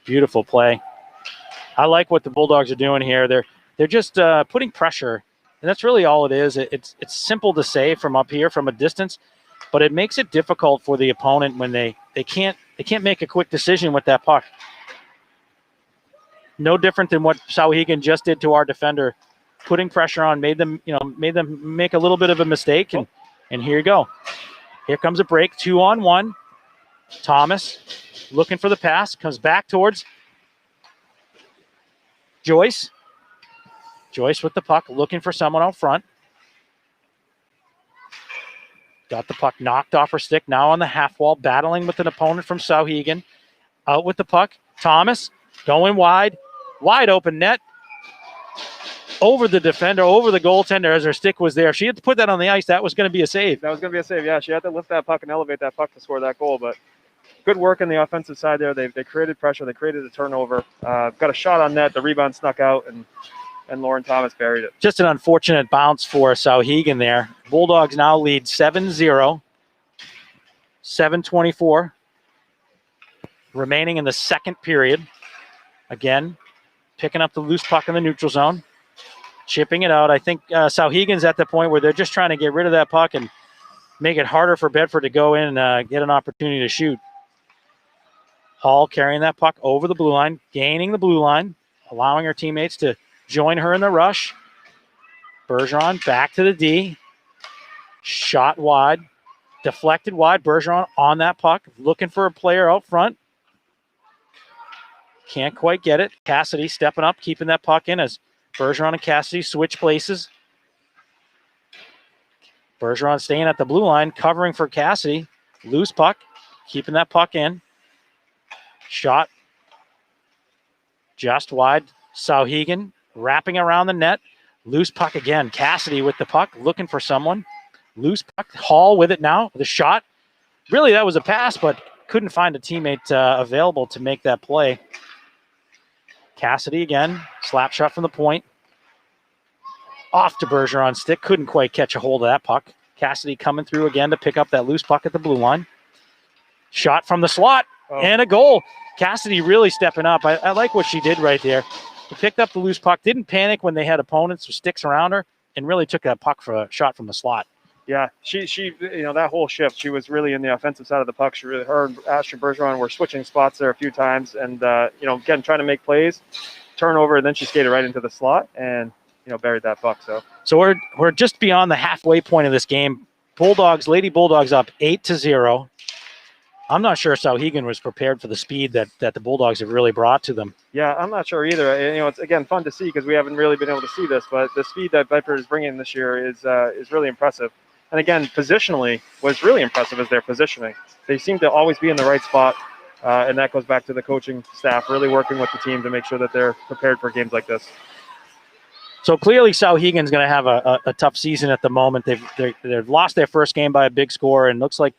Beautiful play. I like what the Bulldogs are doing here. They're just putting pressure. And that's really all it is. It's simple to say from up here, from a distance, but it makes it difficult for the opponent when they can't make a quick decision with that puck. No different than what Souhegan just did to our defender, putting pressure on, made them make a little bit of a mistake, and here you go. Here comes a break, 2-on-1. Thomas looking for the pass, comes back towards Joyce. Joyce with the puck, looking for someone out front. Got the puck knocked off her stick, now on the half wall, battling with an opponent from Souhegan. Out with the puck, Thomas going wide, wide open net. Over the defender, over the goaltender as her stick was there. If she had to put that on the ice, that was going to be a save. That was going to be a save, yeah. She had to lift that puck and elevate that puck to score that goal, but good work on the offensive side there. They created pressure. They created a turnover. Got a shot on net. The rebound snuck out, and Lauren Thomas buried it. Just an unfortunate bounce for Souhegan there. Bulldogs now lead 7-0. 7:24 remaining in the second period. Again, picking up the loose puck in the neutral zone. Chipping it out. I think Souhegan's at the point where they're just trying to get rid of that puck and make it harder for Bedford to go in and get an opportunity to shoot. Hall carrying that puck over the blue line, gaining the blue line, allowing her teammates to join her in the rush. Bergeron back to the D. Shot wide. Deflected wide. Bergeron on that puck, looking for a player out front. Can't quite get it. Cassidy stepping up, keeping that puck in as Bergeron and Cassidy switch places. Bergeron staying at the blue line, covering for Cassidy. Loose puck, keeping that puck in. Shot just wide. Souhegan wrapping around the net. Loose puck again. Cassidy with the puck, looking for someone. Loose puck. Hall with it now. The shot. Really, that was a pass, but couldn't find a teammate available to make that play. Cassidy again, slap shot from the point. Off to Bergeron's stick, couldn't quite catch a hold of that puck. Cassidy coming through again to pick up that loose puck at the blue line. Shot from the slot, and a goal. Cassidy really stepping up. I like what she did right there. She picked up the loose puck, didn't panic when they had opponents with sticks around her, and really took that puck for a shot from the slot. Yeah, she that whole shift, she was really in the offensive side of the puck. Her and Ashley Bergeron were switching spots there a few times, and again trying to make plays, turnover, and then she skated right into the slot and buried that puck. So we're just beyond the halfway point of this game. Lady Bulldogs up 8-0. I'm not sure Souhegan was prepared for the speed that the Bulldogs have really brought to them. Yeah, I'm not sure either. It's again fun to see because we haven't really been able to see this, but the speed that Bedford is bringing this year is really impressive. And again, positionally was really impressive as their positioning. They seem to always be in the right spot, and that goes back to the coaching staff really working with the team to make sure that they're prepared for games like this. So clearly Souhegan's going to have a tough season at the moment. They've lost their first game by a big score, and looks like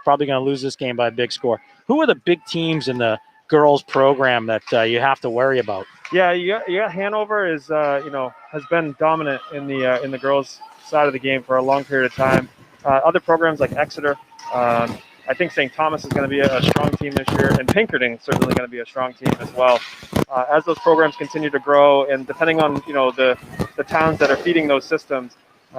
probably going to lose this game by a big score. Who are the big teams in the girls program that you have to worry about? Yeah, you got Hanover has been dominant in the girls side of the game for a long period of time. Other programs like Exeter, I think St. Thomas is going to be a strong team this year, and Pinkerton is certainly going to be a strong team as well. As those programs continue to grow, and depending on the towns that are feeding those systems,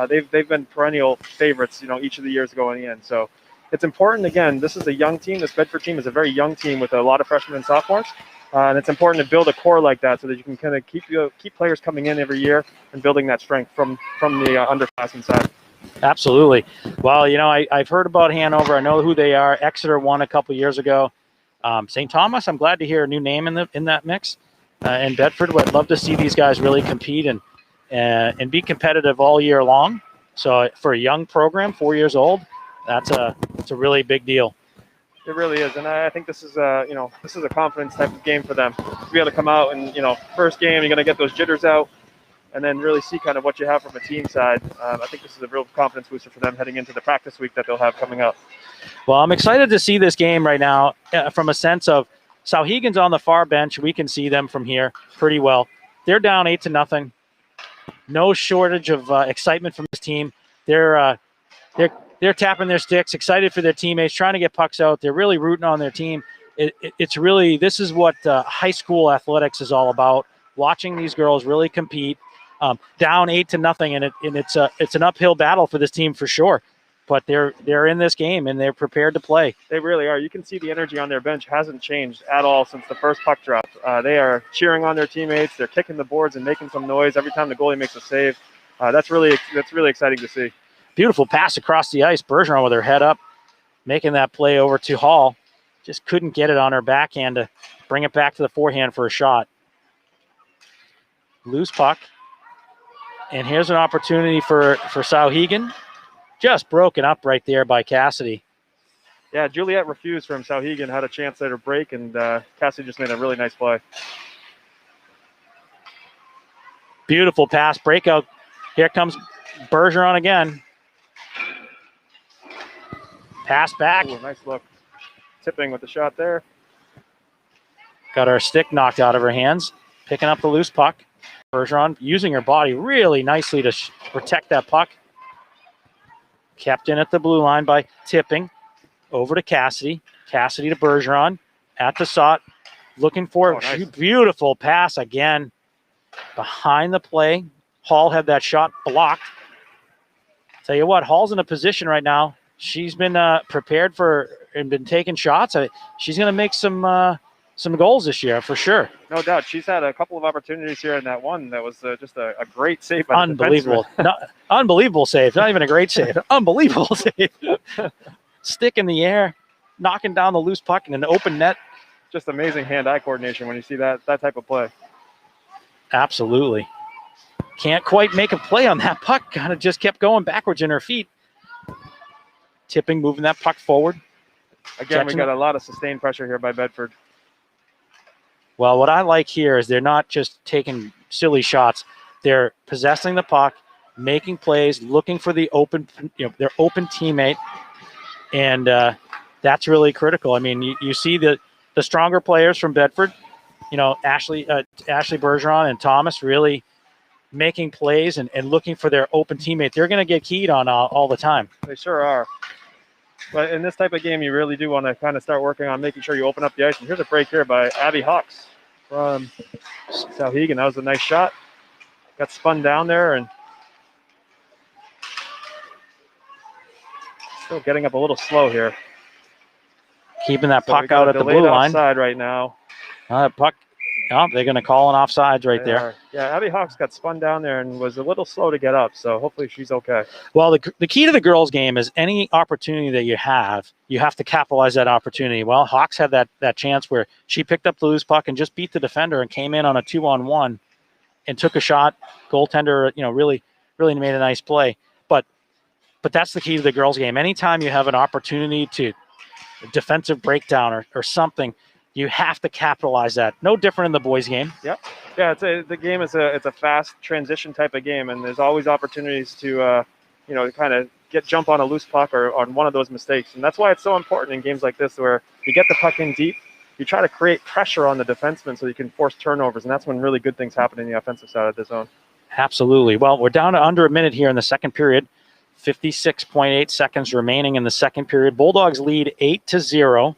they've been perennial favorites each of the years going in. So it's important. Again, this is a young team. This Bedford team is a very young team with a lot of freshmen and sophomores. And it's important to build a core like that so that you can kind of keep players coming in every year and building that strength from the underclassmen side. Absolutely. Well, I've heard about Hanover. I know who they are. Exeter won a couple years ago. St. Thomas, I'm glad to hear a new name in that mix. And Bedford, I'd love to see these guys really compete and be competitive all year long. So for a young program, 4 years old, it's a really big deal. It really is, and I think this is a confidence type of game for them to be able to come out and first game you're going to get those jitters out, and then really see kind of what you have from a team side. I think this is a real confidence booster for them heading into the practice week that they'll have coming up. Well, I'm excited to see this game right now from a sense of Souhegan's on the far bench. We can see them from here pretty well. They're down 8-0. No shortage of excitement from this team. They're tapping their sticks, excited for their teammates, trying to get pucks out. They're really rooting on their team. This is what high school athletics is all about, watching these girls really compete Down 8-0, and it's an uphill battle for this team for sure. But they're in this game and they're prepared to play. They really are. You can see the energy on their bench hasn't changed at all since the first puck drop. They are cheering on their teammates. They're kicking the boards and making some noise every time the goalie makes a save. That's really exciting to see. Beautiful pass across the ice. Bergeron with her head up, making that play over to Hall. Just couldn't get it on her backhand to bring it back to the forehand for a shot. Loose puck. And here's an opportunity for Souhegan. Just broken up right there by Cassidy. Yeah, Juliet refused from Souhegan, had a chance there to break, and Cassidy just made a really nice play. Beautiful pass, breakout. Here comes Bergeron again. Pass back. Ooh, nice look. Tipping with the shot there. Got her stick knocked out of her hands. Picking up the loose puck. Bergeron using her body really nicely to protect that puck. Kept in at the blue line by Tipping. Over to Cassidy. Cassidy to Bergeron. At the shot. Looking for a beautiful pass again. Behind the play. Hall had that shot blocked. Tell you what, Hall's in a position right now. She's been prepared for and been taking shots. She's going to make some goals this year for sure. No doubt. She's had a couple of opportunities here in that one. That was just a great save by the unbelievable. Unbelievable save. Not even a great save. Unbelievable save. Stick in the air, knocking down the loose puck in an open net. Just amazing hand-eye coordination when you see that type of play. Absolutely. Can't quite make a play on that puck. Kind of just kept going backwards in her feet. Tipping, moving that puck forward. Again, we got a lot of sustained pressure here by Bedford. Well, what I like here is they're not just taking silly shots. They're possessing the puck, making plays, looking for the their open teammate, and that's really critical. I mean, you see the stronger players from Bedford, Ashley Bergeron and Thomas really making plays and looking for their open teammate. They're going to get keyed on all the time. They sure are. But in this type of game, you really do want to kind of start working on making sure you open up the ice. And here's a break here by Abby Hawks from Souhegan. That was a nice shot. Got spun down there and still getting up a little slow here. Keeping that puck out at the blue line. Offside right now. Puck. Oh, they're going to call an offsides right there. Yeah, Abby Hawks got spun down there and was a little slow to get up, so hopefully she's okay. Well, the key to the girls' game is any opportunity that you have to capitalize that opportunity. Well, Hawks had that chance where she picked up the loose puck and just beat the defender and came in on a 2-on-1 and took a shot. Goaltender, really made a nice play. But that's the key to the girls' game. Anytime you have an opportunity to defensive breakdown or something, you have to capitalize that. No different in the boys' game. Yep. Yeah, the game is a fast transition type of game, and there's always opportunities to kind of jump on a loose puck or on one of those mistakes. And that's why it's so important in games like this where you get the puck in deep, you try to create pressure on the defenseman so you can force turnovers, and that's when really good things happen in the offensive side of the zone. Absolutely. Well, we're down to under a minute here in the second period. 56.8 seconds remaining in the second period. Bulldogs lead 8-0.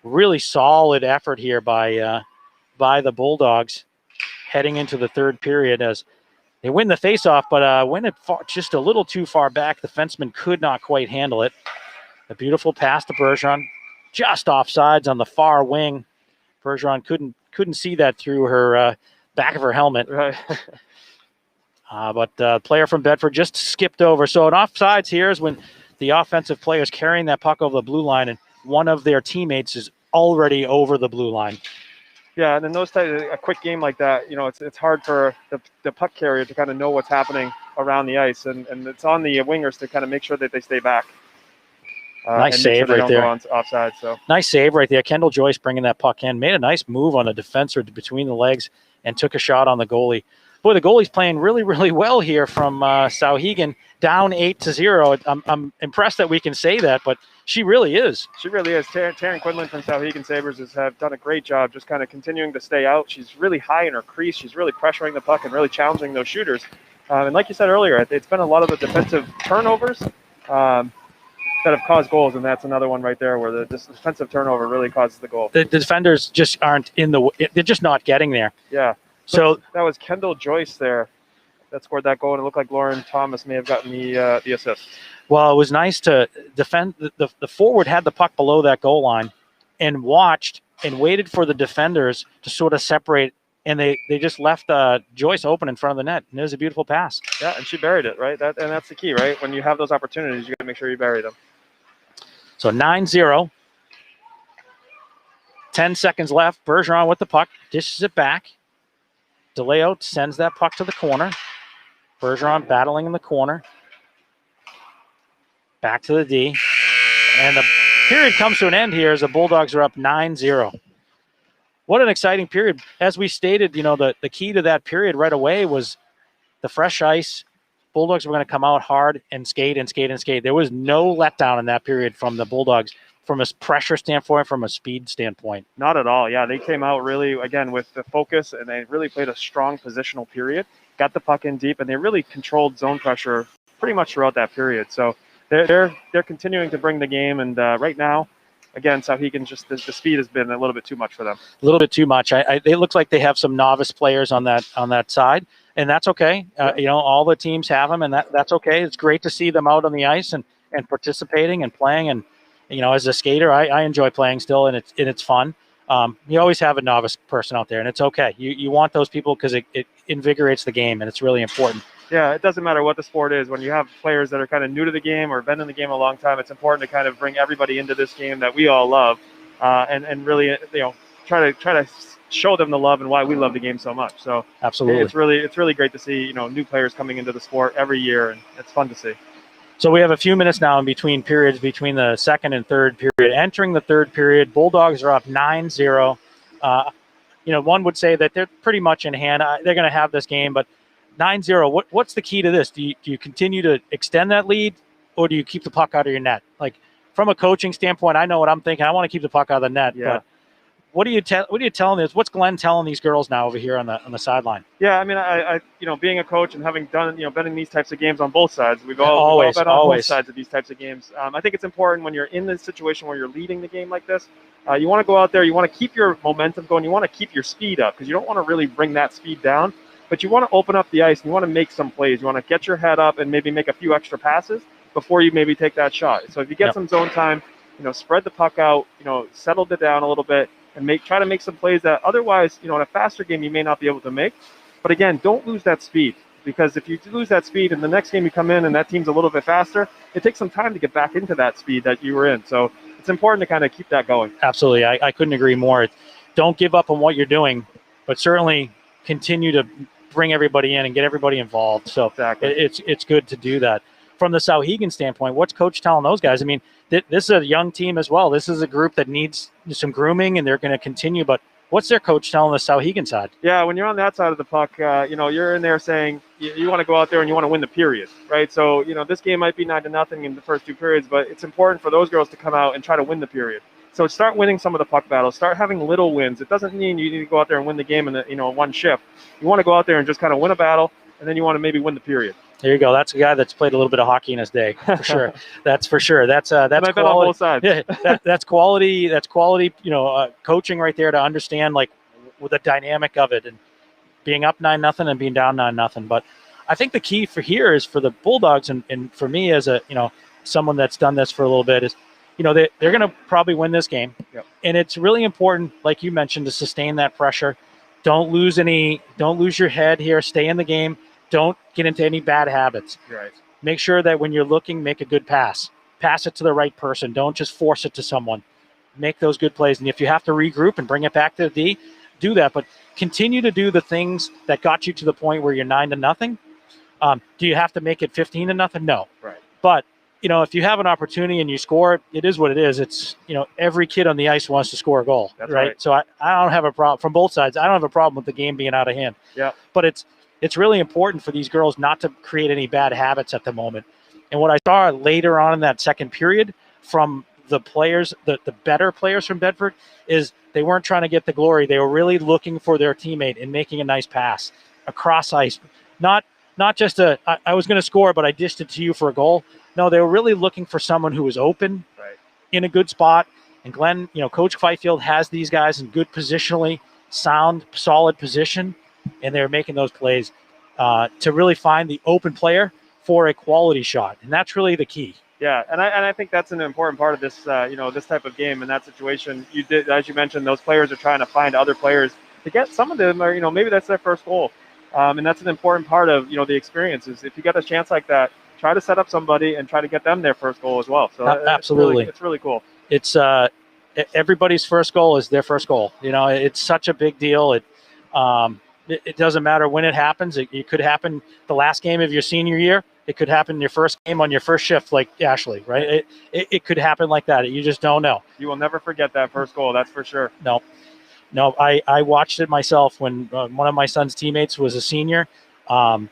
Really solid effort here by the Bulldogs heading into the third period as they win the faceoff, but win it just a little too far back. The fenceman could not quite handle it. A beautiful pass to Bergeron, just offsides on the far wing. Bergeron couldn't see that through her back of her helmet. Right. But the player from Bedford just skipped over. So an offsides here is when the offensive player is carrying that puck over the blue line and one of their teammates is already over the blue line. Yeah, and in those types of a quick game like that, it's hard for the puck carrier to kind of know what's happening around the ice, and it's on the wingers to kind of make sure that they stay back. Nice save right there. Offside, so nice save right there. Kendall Joyce bringing that puck in, made a nice move on a defender between the legs, and took a shot on the goalie. Boy, the goalie's playing really, really well here from Souhegan, down 8-0. I'm impressed that we can say that, but she really is. She really is. Taryn Quinlan from Souhegan Sabres have done a great job just kind of continuing to stay out. She's really high in her crease. She's really pressuring the puck and really challenging those shooters. And like you said earlier, it's been a lot of the defensive turnovers that have caused goals, and that's another one right there where the defensive turnover really causes the goal. The defenders just aren't they're just not getting there. Yeah. So that was Kendall Joyce there that scored that goal, and it looked like Lauren Thomas may have gotten the assist. well, it was nice to defend. The forward had the puck below that goal line and watched and waited for the defenders to sort of separate, and they just left Joyce open in front of the net, and it was a beautiful pass. Yeah, and she buried it, right? And that's the key, right? When you have those opportunities, you got to make sure you bury them. So 9-0. 10 seconds left. Bergeron with the puck, dishes it back. DeLeo sends that puck to the corner. Bergeron battling in the corner. Back to the D. And the period comes to an end here as the Bulldogs are up 9-0. What an exciting period. As we stated, the key to that period right away was the fresh ice. Bulldogs were going to come out hard and skate and skate and skate. There was no letdown in that period from the Bulldogs from a pressure standpoint, from a speed standpoint. Not at all. Yeah, they came out really, again, with the focus, and they really played a strong positional period, got the puck in deep, and they really controlled zone pressure pretty much throughout that period. So they're continuing to bring the game, and right now, again, Souhegan, just the speed has been a little bit too much for them. A little bit too much. It looks like they have some novice players on that side, and that's okay. All the teams have them, and that's okay. It's great to see them out on the ice and participating and playing. And as a skater, I enjoy playing still, and it's fun. You always have a novice person out there, and it's okay. You want those people because it invigorates the game, and it's really important. Yeah, it doesn't matter what the sport is. When you have players that are kind of new to the game or been in the game a long time, it's important to kind of bring everybody into this game that we all love, and really, try to show them the love and why we love the game so much. So absolutely, it's really great to see new players coming into the sport every year, and it's fun to see. So we have a few minutes now in between periods, between the second and third period. Entering the third period, Bulldogs are up 9-0. One would say that they're pretty much in hand. They're going to have this game, but 9-0, what's the key to this? Do you continue to extend that lead, or do you keep the puck out of your net? Like, from a coaching standpoint, I know what I'm thinking. I want to keep the puck out of the net. Yeah. But what are you telling this? What's Glenn telling these girls now over here on the sideline? Yeah, I mean, I being a coach and having done been in these types of games on both sides, we've all been on both sides of these types of games. I think it's important when you're in this situation where you're leading the game like this. You want to go out there, you want to keep your momentum going, you want to keep your speed up because you don't want to really bring that speed down. But you want to open up the ice and you want to make some plays. You want to get your head up and maybe make a few extra passes before you maybe take that shot. So if you get some zone time, spread the puck out, settle it down a little bit and try to make some plays that otherwise, in a faster game you may not be able to make. But again, don't lose that speed, because if you lose that speed and the next game you come in and that team's a little bit faster, it takes some time to get back into that speed that you were in. So it's important to kind of keep that going. Absolutely. I couldn't agree more. Don't give up on what you're doing, but certainly continue to bring everybody in and get everybody involved. So exactly. It's good to do that. From the Souhegan standpoint, what's Coach telling those guys? I mean, this is a young team as well. This is a group that needs some grooming, and they're going to continue. But what's their coach telling the Souhegan side? Yeah, when you're on that side of the puck, you're in there saying you want to go out there and you want to win the period, right? So, this game might be 9-0 in the first two periods, but it's important for those girls to come out and try to win the period. So start winning some of the puck battles. Start having little wins. It doesn't mean you need to go out there and win the game in one shift. You want to go out there and just kind of win a battle, and then you want to maybe win the period. There you go. That's a guy that's played a little bit of hockey in his day, for sure. That's for sure. That's I've quality. been on both sides. Yeah, that's quality. That's quality. Coaching right there to understand with the dynamic of it and being up 9-0 and being down 9-0. But I think the key here is for the Bulldogs and for me as a someone that's done this for a little bit is they're going to probably win this game. Yep. And it's really important, like you mentioned, to sustain that pressure. Don't lose your head here. Stay in the game. Don't get into any bad habits. Right. Make sure that when you're looking, make a good pass. Pass it to the right person. Don't just force it to someone. Make those good plays. And if you have to regroup and bring it back to the D, do that. But continue to do the things that got you to the point where you're 9-0. Do you have to make it 15-0? No. Right. But if you have an opportunity and you score, it is what it is. It's, every kid on the ice wants to score a goal. That's right. So I don't have a problem from both sides. I don't have a problem with the game being out of hand. Yeah. But it's really important for these girls not to create any bad habits at the moment. And what I saw later on in that second period from the players, the better players from Bedford, is they weren't trying to get the glory. They were really looking for their teammate and making a nice pass across ice. Not just I was going to score, but I dished it to you for a goal. No, they were really looking for someone who was open, right, in a good spot. And Glenn, Coach Fifield has these guys in good positionally, sound, solid position. and they're making those plays to really find the open player for a quality shot, and that's really the key. Yeah, and I think that's an important part of this, this type of game. In that situation, you did, as you mentioned, those players are trying to find other players to get. Some of them are, maybe that's their first goal, and that's an important part of, the experience. Is if you get a chance like that, try to set up somebody and try to get them their first goal as well. So Absolutely, it's really cool. It's everybody's first goal is their first goal. It's such a big deal. It doesn't matter when it happens. It could happen the last game of your senior year. It could happen in your first game on your first shift, like Ashley, right? It could happen like that. You just don't know. You will never forget that first goal. That's for sure. No. I watched it myself when one of my son's teammates was a senior. One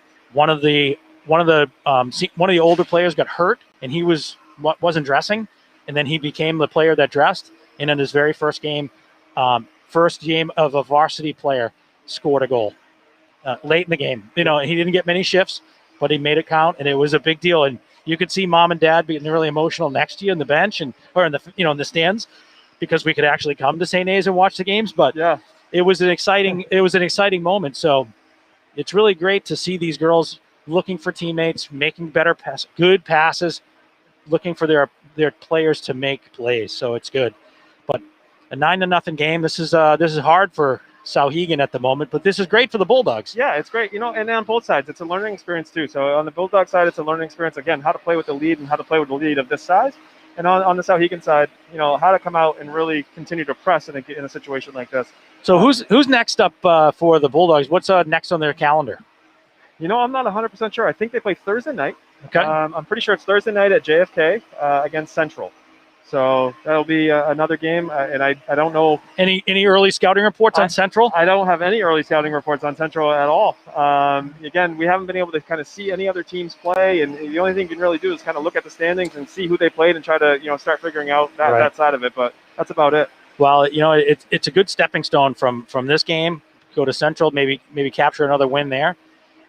of the older players got hurt, and he wasn't dressing, and then he became the player that dressed. And in his very first game of a varsity player, scored a goal late in the game. He didn't get many shifts, but he made it count, and it was a big deal. And you could see mom and dad being really emotional next to you in the bench or in the in the stands, because we could actually come to St. A's and watch the games. But yeah, it was an exciting moment. So it's really great to see these girls looking for teammates, making better good passes, looking for their players to make plays. So it's good. But a 9-0 game. This is hard for Souhegan at the moment, but this is great for the Bulldogs. Yeah, it's great. And on both sides, it's a learning experience too. So on the Bulldog side, it's a learning experience, again, how to play with the lead and how to play with the lead of this size. And on the Souhegan side, how to come out and really continue to press in a situation like this. So who's next up for the Bulldogs? What's next on their calendar? I'm not 100% sure. I think they play Thursday night. Okay. I'm pretty sure it's Thursday night at JFK against Central. So that'll be another game, and I don't know any early scouting reports on Central. I don't have any early scouting reports on Central at all. Again, we haven't been able to kind of see any other teams play, and the only thing you can really do is kind of look at the standings and see who they played and try to start figuring out that side of it. But that's about it. Well, it's a good stepping stone from this game. Go to Central, maybe capture another win there,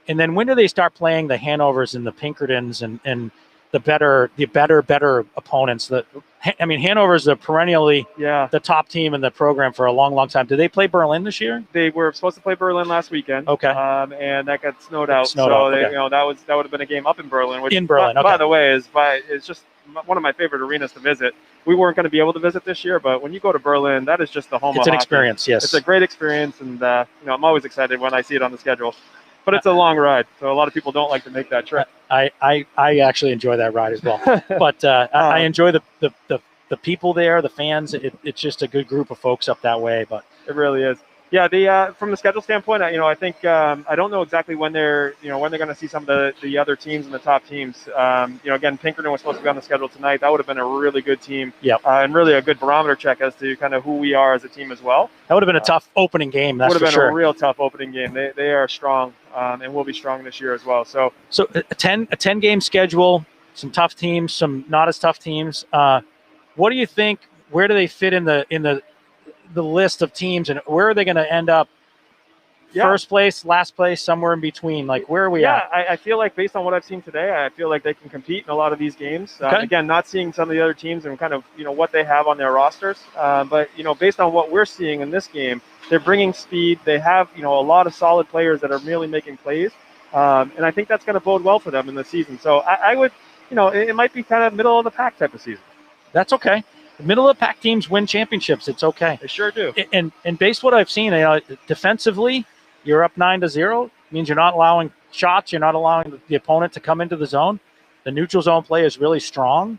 and then when do they start playing the Hanovers and the Pinkertons and the better opponents? Hanover's perennially the top team in the program for a long, long time. Did they play Berlin this year? They were supposed to play Berlin last weekend. Okay. And that got snowed out. Okay. That would have been a game up in Berlin. Which, okay. By the way, it's just one of my favorite arenas to visit. We weren't going to be able to visit this year, but when you go to Berlin, that is just the home of hockey. It's an experience, yes. It's a great experience, and I'm always excited when I see it on the schedule. But it's a long ride, so a lot of people don't like to make that trip. I actually enjoy that ride as well. But I enjoy the people there, the fans. It's just a good group of folks up that way. But it really is. Yeah, from the schedule standpoint, I think I don't know exactly when they're going to see some of the other teams and the top teams. Again, Pinkerton was supposed to be on the schedule tonight. That would have been a really good team. Yep. And really a good barometer check as to kind of who we are as a team as well. That would have been a tough opening game. That's for sure. Would have been a real tough opening game. They are strong and will be strong this year as well. So a 10 game schedule, some tough teams, some not as tough teams. What do you think? Where do they fit in the list of teams, and where are they going to end up? First place, last place, somewhere in between? Like, where are we at? I feel like based on what I've seen today, I feel like they can compete in a lot of these games. Okay. Again, not seeing some of the other teams and kind of what they have on their rosters, but based on what we're seeing in this game, they're bringing speed. They have a lot of solid players that are really making plays, and I think that's going to bode well for them in the season. So I would, it might be kind of middle of the pack type of season. That's okay. The middle of the pack teams win championships. It's okay. They sure do. And based on what I've seen, defensively, you're up 9-0. Means you're not allowing shots. You're not allowing the opponent to come into the zone. The neutral zone play is really strong.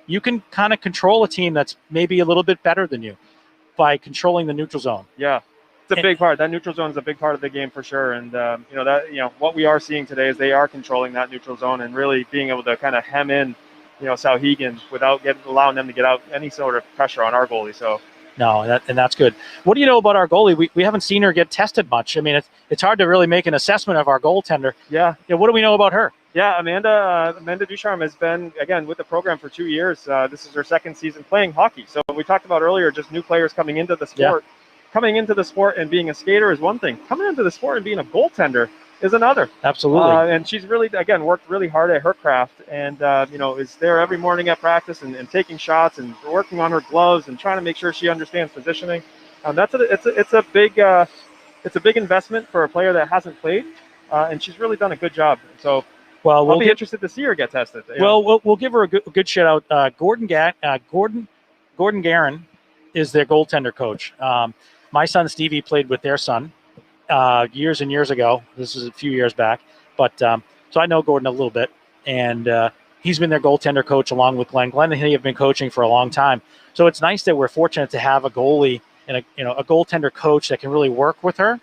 You can kind of control a team that's maybe a little bit better than you by controlling the neutral zone. Yeah, it's a big part. That neutral zone is a big part of the game for sure. And what we are seeing today is they are controlling that neutral zone and really being able to kind of hem in Souhegan without allowing them to get out any sort of pressure on our goalie. So that's good. What do you know about our goalie? We haven't seen her get tested much. I mean, it's hard to really make an assessment of our goaltender. Yeah. What do we know about her? Yeah, Amanda Ducharme has been, again, with the program for 2 years. This is her second season playing hockey. So we talked about earlier, just new players coming into the sport. Yeah. Coming into the sport and being a skater is one thing. Coming into the sport and being a goaltender is another. Absolutely. And she's really, again, worked really hard at her craft and, is there every morning at practice and taking shots and working on her gloves and trying to make sure she understands positioning. It's a big it's a big investment for a player that hasn't played, and she's really done a good job. So Well, I'll be interested to see her get tested. Well, we'll give her a good shout out. Gordon Guerin is their goaltender coach. My son Stevie played with their son years and years ago. This is a few years back, but so I know Gordon a little bit, and he's been their goaltender coach along with Glenn. Glenn and he have been coaching for a long time. So it's nice that we're fortunate to have a goalie and a goaltender coach that can really work with her.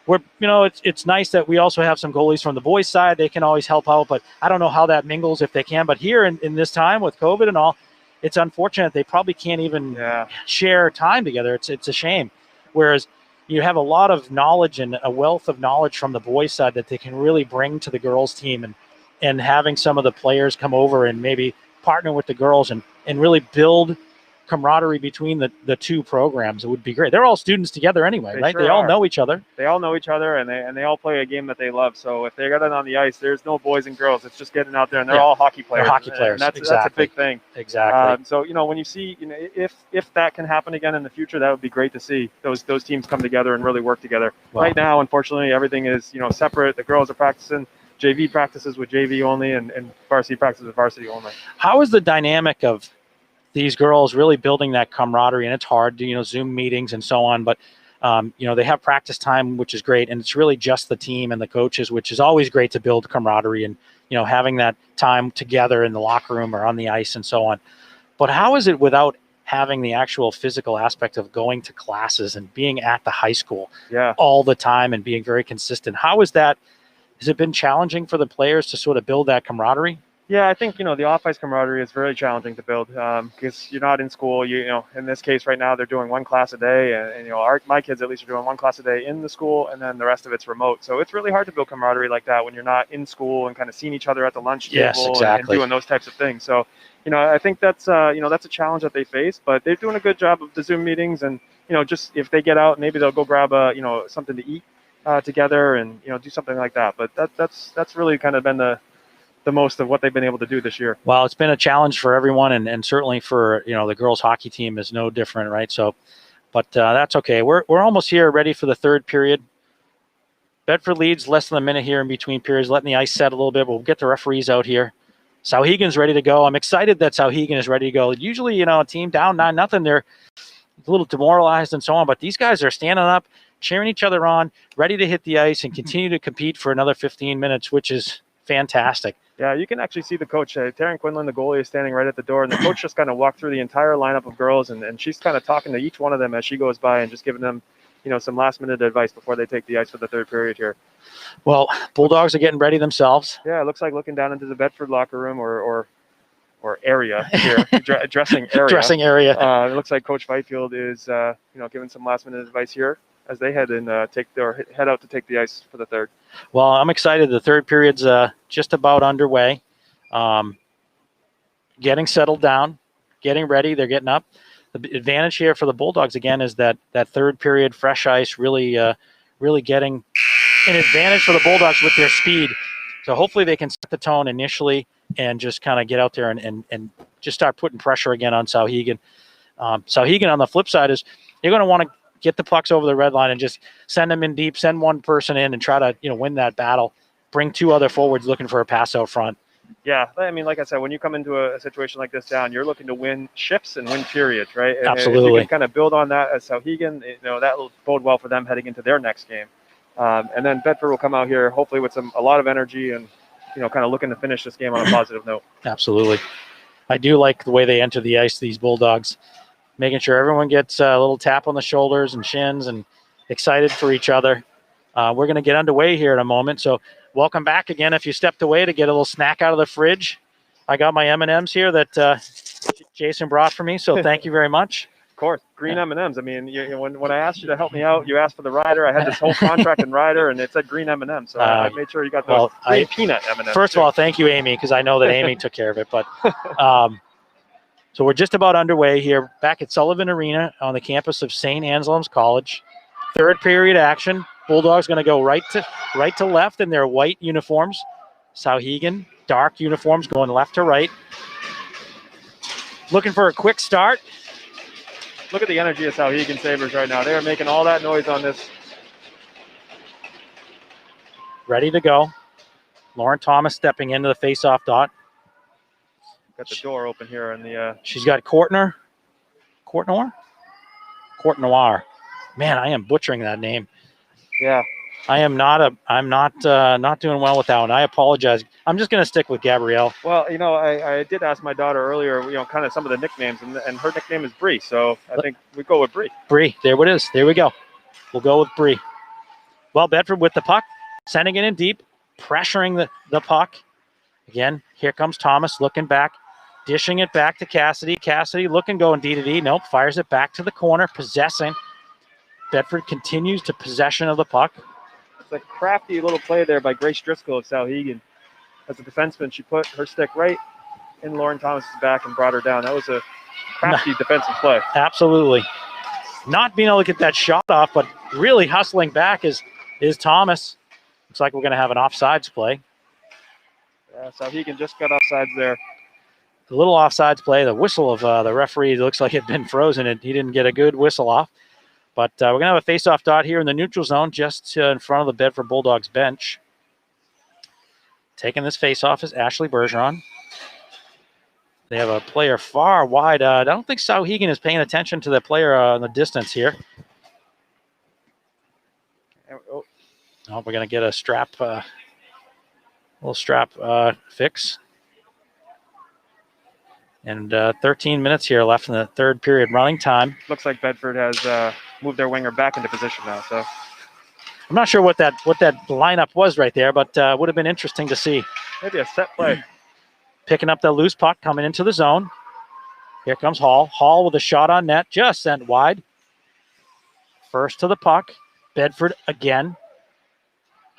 It's nice that we also have some goalies from the boys' side. They can always help out, but I don't know how that mingles if they can. But here in this time with COVID and all, it's unfortunate they probably can't even share time together. It's a shame. Whereas you have a lot of knowledge and a wealth of knowledge from the boys' side that they can really bring to the girls' team, and having some of the players come over and maybe partner with the girls and really build camaraderie between the two programs. It would be great. They're all students together anyway, right? Sure they all are. know each other. They all know each other, and they all play a game that they love. So if they got it on the ice, there's no boys and girls. It's just getting out there, and they're all hockey players. They're hockey players. And Exactly. That's a big thing. Exactly. So when you see, if that can happen again in the future, that would be great to see those teams come together and really work together. Wow. Right now, unfortunately, everything is separate. The girls are practicing. JV practices with JV only, and varsity practices with varsity only. How is the dynamic of these girls really building that camaraderie? And it's hard, Zoom meetings and so on, but they have practice time, which is great, and it's really just the team and the coaches, which is always great to build camaraderie and having that time together in the locker room or on the ice and so on. But how is it without having the actual physical aspect of going to classes and being at the high school all the time and being very consistent? How is that? Has it been challenging for the players to sort of build that camaraderie? Yeah, I think the off-ice camaraderie is very challenging to build because you're not in school. In this case right now, they're doing one class a day, and my kids at least are doing one class a day in the school, and then the rest of it's remote. So it's really hard to build camaraderie like that when you're not in school and kind of seeing each other at the lunch table and doing those types of things. So I think that's that's a challenge that they face, but they're doing a good job of the Zoom meetings, and just if they get out, maybe they'll go grab something to eat together and do something like that. But that's really kind of been the most of what they've been able to do this year. Well, it's been a challenge for everyone, and certainly for the girls hockey team is no different, right? So, but that's okay. We're almost here, ready for the third period. Bedford leads less than a minute here in between periods, letting the ice set a little bit. We'll get the referees out here. Souhegan's ready to go. I'm excited that Souhegan is ready to go. Usually, a team down 9-0, they're a little demoralized and so on, but these guys are standing up, cheering each other on, ready to hit the ice and continue to compete for another 15 minutes, which is fantastic. Yeah, you can actually see the coach, Taryn Quinlan, the goalie, is standing right at the door, and the coach just kind of walked through the entire lineup of girls, and she's kind of talking to each one of them as she goes by and just giving them, some last-minute advice before they take the ice for the third period here. Well, Bulldogs are getting ready themselves. Yeah, it looks like looking down into the Bedford locker room or area here, dressing area. Dressing area. It looks like Coach Fifield is, giving some last-minute advice here as they head out to take the ice for the third. Well, I'm excited. The third period's just about underway. Getting settled down, getting ready. They're getting up. The advantage here for the Bulldogs again is that third period fresh ice really getting an advantage for the Bulldogs with their speed. So hopefully they can set the tone initially and just kind of get out there and just start putting pressure again on Souhegan. Souhegan on the flip side is you're going to want to get the pucks over the red line and just send them in deep, send one person in and try to, win that battle. Bring two other forwards looking for a pass out front. Yeah, I mean, like I said, when you come into a situation like this down, you're looking to win shifts and win periods, right? Absolutely. If you can kind of build on that as Souhegan, that will bode well for them heading into their next game. And then Bedford will come out here hopefully with a lot of energy and, kind of looking to finish this game on a positive note. Absolutely. I do like the way they enter the ice, these Bulldogs, making sure everyone gets a little tap on the shoulders and shins and excited for each other. We're going to get underway here in a moment. So welcome back again. If you stepped away to get a little snack out of the fridge, I got my M&Ms here that Jason brought for me. So thank you very much. Of course, green M&Ms. I mean, when I asked you to help me out, you asked for the rider. I had this whole contract in rider, and it said green M&Ms. So I made sure you got those green peanut M&Ms. First of all, thank you, Amy, because I know that Amy took care of it. But so we're just about underway here, back at Sullivan Arena on the campus of St. Anselm's College. Third period action. Bulldogs going to go right to left in their white uniforms. Souhegan, dark uniforms going left to right. Looking for a quick start. Look at the energy of Souhegan Sabres right now. They are making all that noise on this ready to go. Lauren Thomas stepping into the face-off dot. Got the door open here in the. She's got Courtnoir. Man, I am butchering that name. Yeah. I'm not doing well with that one. I apologize. I'm just going to stick with Gabrielle. Well, I did ask my daughter earlier, kind of some of the nicknames, and her nickname is Bree. So I think we go with Bree. Bree, there it is. There we go. We'll go with Bree. Well, Bedford with the puck, sending it in deep, pressuring the puck. Again, here comes Thomas looking back, dishing it back to Cassidy. Cassidy looking, going D to D. Nope, fires it back to the corner, possessing. Bedford continues to possession of the puck. It's a crafty little play there by Grace Driscoll of Souhegan. As a defenseman, she put her stick right in Lauren Thomas's back and brought her down. That was a crafty defensive play. Absolutely. Not being able to get that shot off, but really hustling back is Thomas. Looks like we're going to have an offsides play. Yeah, Souhegan just got offsides there. The little offsides play, the whistle of the referee looks like it had been frozen, and he didn't get a good whistle off. But we're going to have a face-off dot here in the neutral zone just in front of the Bedford Bulldogs bench. Taking this face-off is Ashley Bergeron. They have a player far wide. I don't think Souhegan is paying attention to the player in the distance here. Oh, we're going to get a strap, little strap fix. And 13 minutes here left in the third period running time. Looks like Bedford has moved their winger back into position now. So I'm not sure what that lineup was right there, but would have been interesting to see. Maybe a set play. Picking up the loose puck, coming into the zone. Here comes Hall. Hall with a shot on net, just sent wide. First to the puck. Bedford again.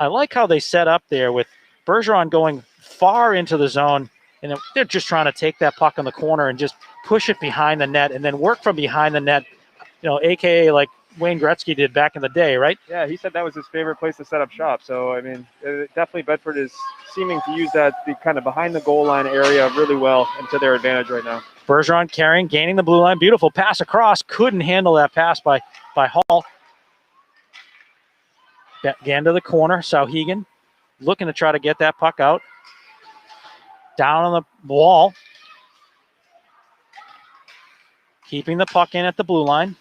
I like how they set up there with Bergeron going far into the zone, and they're just trying to take that puck in the corner and just push it behind the net and then work from behind the net, AKA like Wayne Gretzky did back in the day, right? Yeah, he said that was his favorite place to set up shop. So, I mean, definitely Bedford is seeming to use the kind of behind the goal line area really well and to their advantage right now. Bergeron carrying, gaining the blue line. Beautiful pass across. Couldn't handle that pass by Hall. Again to the corner. Souhegan looking to try to get that puck out. Down on the wall. Keeping the puck in at the blue line.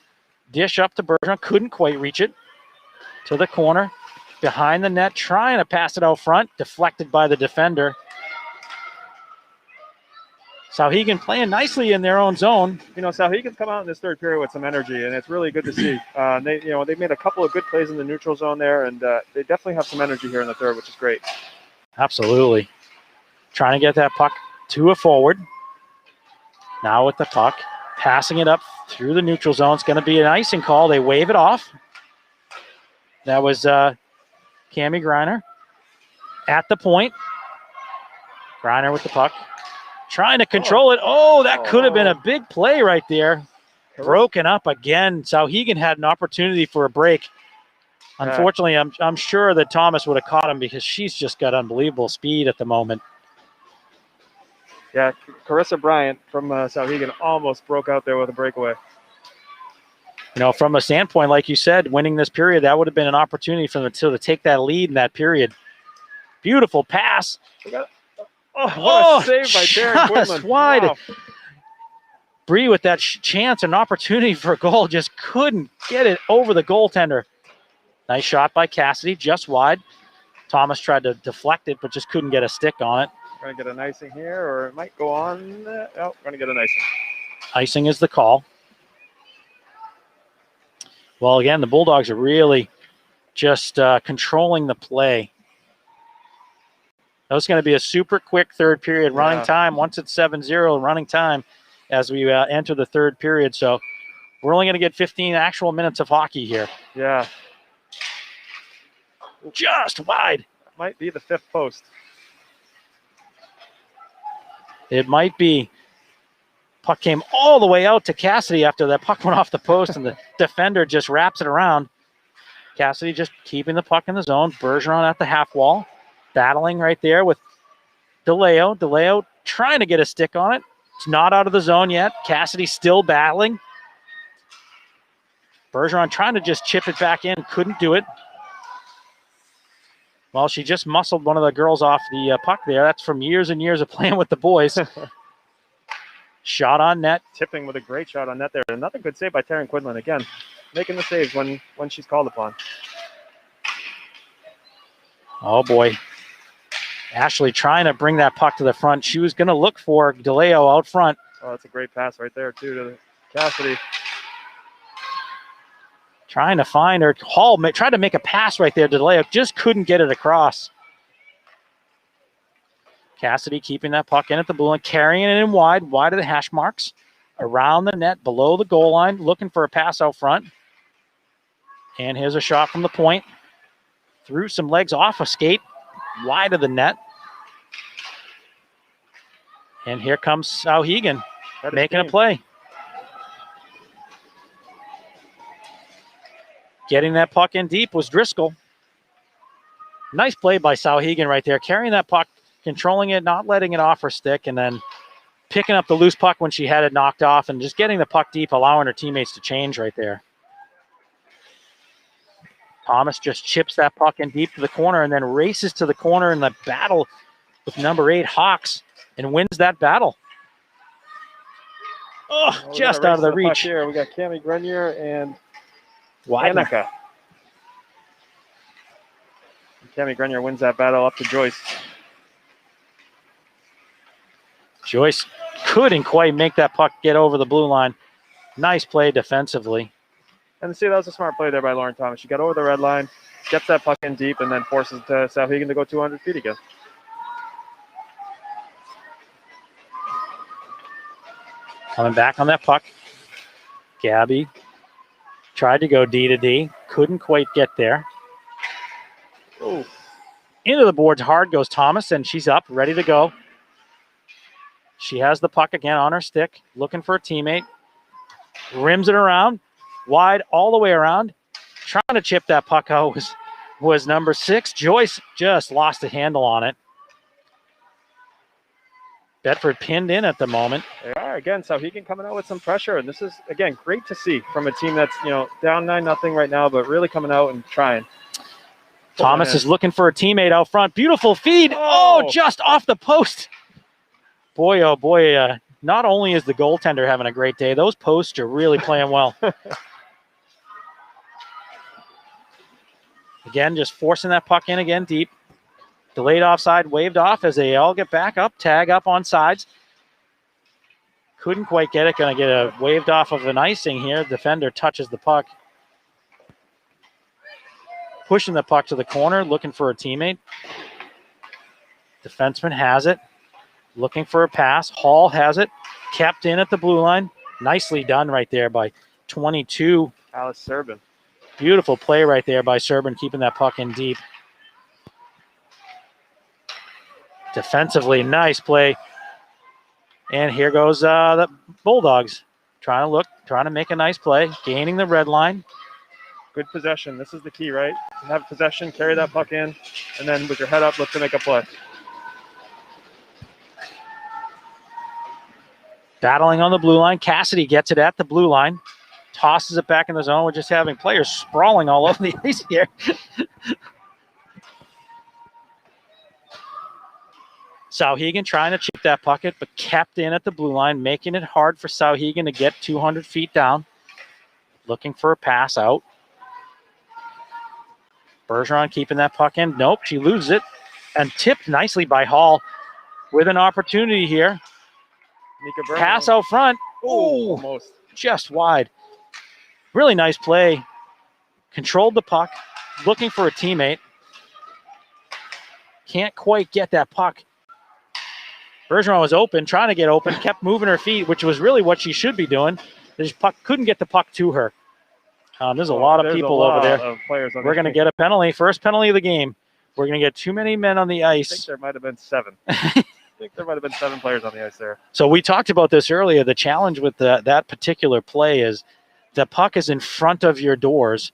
Dish up to Bergeron. Couldn't quite reach it. To the corner. Behind the net. Trying to pass it out front. Deflected by the defender. Souhegan playing nicely in their own zone. Souhegan's come out in this third period with some energy, and it's really good to see. They made a couple of good plays in the neutral zone there, and they definitely have some energy here in the third, which is great. Absolutely. Trying to get that puck to a forward. Now with the puck. Passing it up through the neutral zone. It's going to be an icing call. They wave it off. That was Cami Greiner at the point. Greiner with the puck. Trying to control it. Oh, that could have been a big play right there. Broken up again. Souhegan had an opportunity for a break. Unfortunately, I'm sure that Thomas would have caught him because she's just got unbelievable speed at the moment. Yeah, Carissa Bryant from Souhegan almost broke out there with a breakaway. From a standpoint, like you said, winning this period, that would have been an opportunity for them to take that lead in that period. Beautiful pass. What a save by Darren Quinlan. Wide. Wow. Bree with that chance and opportunity for a goal just couldn't get it over the goaltender. Nice shot by Cassidy, just wide. Thomas tried to deflect it, but just couldn't get a stick on it. Going to get an icing here, or it might go on. Oh, going to get an icing. Icing is the call. Well, again, the Bulldogs are really just controlling the play. That was going to be a super quick third period running time. Once it's 7-0 running time as we enter the third period. So we're only going to get 15 actual minutes of hockey here. Yeah. Just wide. That might be the fifth post. It might be. Puck came all the way out to Cassidy after that puck went off the post, and the defender just wraps it around. Cassidy just keeping the puck in the zone. Bergeron at the half wall. Battling right there with DeLeo. DeLeo trying to get a stick on it. It's not out of the zone yet. Cassidy still battling. Bergeron trying to just chip it back in. Couldn't do it. Well, she just muscled one of the girls off the puck there. That's from years and years of playing with the boys. Shot on net. Tipping with a great shot on net there. Another good save by Taryn Quinlan. Again, making the saves when she's called upon. Oh, boy. Ashley trying to bring that puck to the front. She was going to look for DeLeo out front. Oh, that's a great pass right there, too, to Cassidy. Trying to find her. Hall tried to make a pass right there to DeLeo. Just couldn't get it across. Cassidy keeping that puck in at the blue line, carrying it in wide of the hash marks. Around the net, below the goal line, looking for a pass out front. And here's a shot from the point. Threw some legs off a skate, wide of the net. And here comes Souhegan making a play. Getting that puck in deep was Driscoll. Nice play by Souhegan right there, carrying that puck, controlling it, not letting it off her stick, and then picking up the loose puck when she had it knocked off and just getting the puck deep, allowing her teammates to change right there. Thomas just chips that puck in deep to the corner and then races to the corner in the battle with number 8, Hawks, and wins that battle. Oh, just out of the reach. Here. We got Cami Grenier and Wyden. Annika. Cami Grenier wins that battle up to Joyce. Joyce couldn't quite make that puck get over the blue line. Nice play defensively. And see, that was a smart play there by Lauren Thomas. She got over the red line, gets that puck in deep, and then forces Souhegan to go 200 feet again. Coming back on that puck. Gabby tried to go D to D. Couldn't quite get there. Ooh. Into the boards hard goes Thomas, and she's up, ready to go. She has the puck again on her stick, looking for a teammate. Rims it around, wide all the way around. Trying to chip that puck out was number 6. Joyce just lost a handle on it. Bedford pinned in at the moment. They are, again, Souhegan coming out with some pressure, and this is, again, great to see from a team that's, down 9-0 right now, but really coming out and trying. Thomas is looking for a teammate out front. Beautiful feed. Oh, just off the post. Boy, oh boy, not only is the goaltender having a great day, those posts are really playing well. Again, just forcing that puck in again deep. Delayed offside, waved off as they all get back up, tag up on sides. Couldn't quite get it. Going to get a waved off of an icing here. Defender touches the puck. Pushing the puck to the corner, looking for a teammate. Defenseman has it. Looking for a pass. Hall has it. Kept in at the blue line. Nicely done right there by 22. Alice Serbin. Beautiful play right there by Serbin, keeping that puck in deep. Defensively, nice play. And here goes the Bulldogs. Trying to make a nice play. Gaining the red line. Good possession. This is the key, right? Have possession, carry that puck in, and then with your head up, look to make a play. Battling on the blue line. Cassidy gets it at the blue line. Tosses it back in the zone. We're just having players sprawling all over the ice here. Souhegan trying to chip that bucket, but kept in at the blue line, making it hard for Souhegan to get 200 feet down. Looking for a pass out. Bergeron keeping that puck in. Nope, she loses it. And tipped nicely by Hall with an opportunity here. Pass out front. Oh, almost. Just wide. Really nice play. Controlled the puck. Looking for a teammate. Can't quite get that puck. Bergeron was open, trying to get open, kept moving her feet, which was really what she should be doing. This puck couldn't get the puck to her. There's a lot of people over there. We're going to get a penalty. First penalty of the game. We're going to get too many men on the ice. I think there might have been 7. I think there might have been 7 players on the ice there. So we talked about this earlier. The challenge with that particular play is the puck is in front of your doors.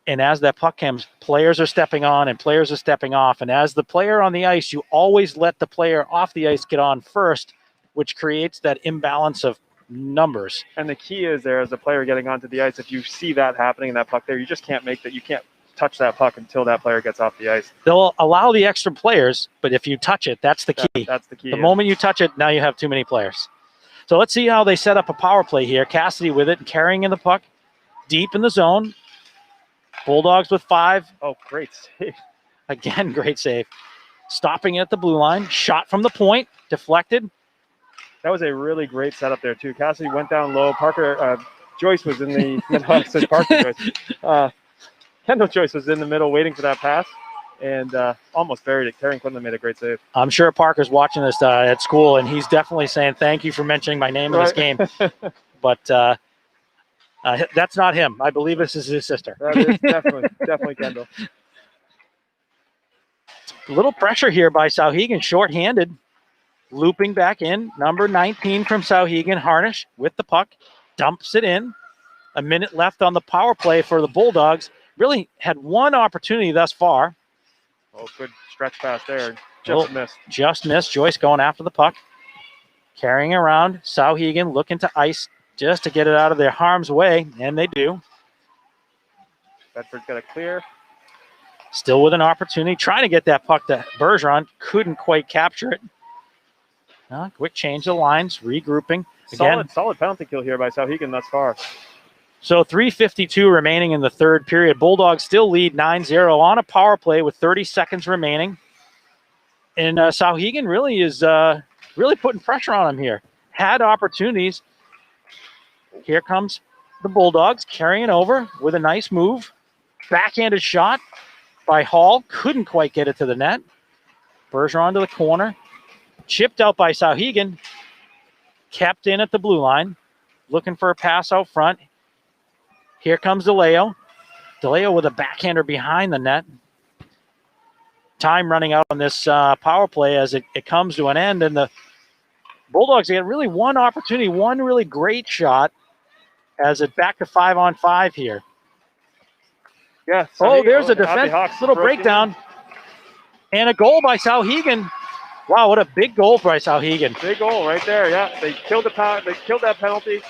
And as that puck comes, players are stepping on and players are stepping off. And as the player on the ice, you always let the player off the ice get on first, which creates that imbalance of numbers. And the key is there as a player getting onto the ice, if you see that happening in that puck there, you just can't make that. You can't touch that puck until that player gets off the ice. They'll allow the extra players, but if you touch it, that's the key. That's the key. The moment you touch it, now you have too many players. So let's see how they set up a power play here. Cassidy with it and carrying in the puck deep in the zone. Bulldogs with 5. Oh, great save. Again, great save. Stopping it at the blue line. Shot from the point. Deflected. That was a really great setup there, too. Cassidy went down low. Joyce was in the middle. I said Parker Joyce. Kendall Joyce was in the middle waiting for that pass and almost buried it. Karen Quinlan made a great save. I'm sure Parker's watching this at school, and he's definitely saying thank you for mentioning my name in this game. But that's not him. I believe this is his sister. That is definitely Kendall. A little pressure here by Souhegan, short-handed. Looping back in, number 19 from Souhegan, Harnish with the puck. Dumps it in. A minute left on the power play for the Bulldogs. Really had one opportunity thus far. Oh, good stretch pass there. Just missed. Just missed. Joyce going after the puck. Carrying around. Souhegan looking to ice just to get it out of their harm's way, and they do. Bedford's got a clear. Still with an opportunity. Trying to get that puck to Bergeron. Couldn't quite capture it. Quick change of lines. Regrouping. Again, solid penalty kill here by Souhegan thus far. So 3:52 remaining in the third period. Bulldogs still lead 9-0 on a power play with 30 seconds remaining. And Souhegan really is really putting pressure on them here. Had opportunities. Here comes the Bulldogs carrying over with a nice move. Backhanded shot by Hall. Couldn't quite get it to the net. Bergeron to the corner. Chipped out by Souhegan. Kept in at the blue line. Looking for a pass out front. Here comes DeLeo. DeLeo with a backhander behind the net. Time running out on this power play as it comes to an end. And the Bulldogs get really one opportunity, one really great shot as it back to 5-on-5 here. Yeah. There's a defense, little breakdown. And a goal by Souhegan. Wow, what a big goal by Souhegan. Big goal right there, yeah. They killed that penalty.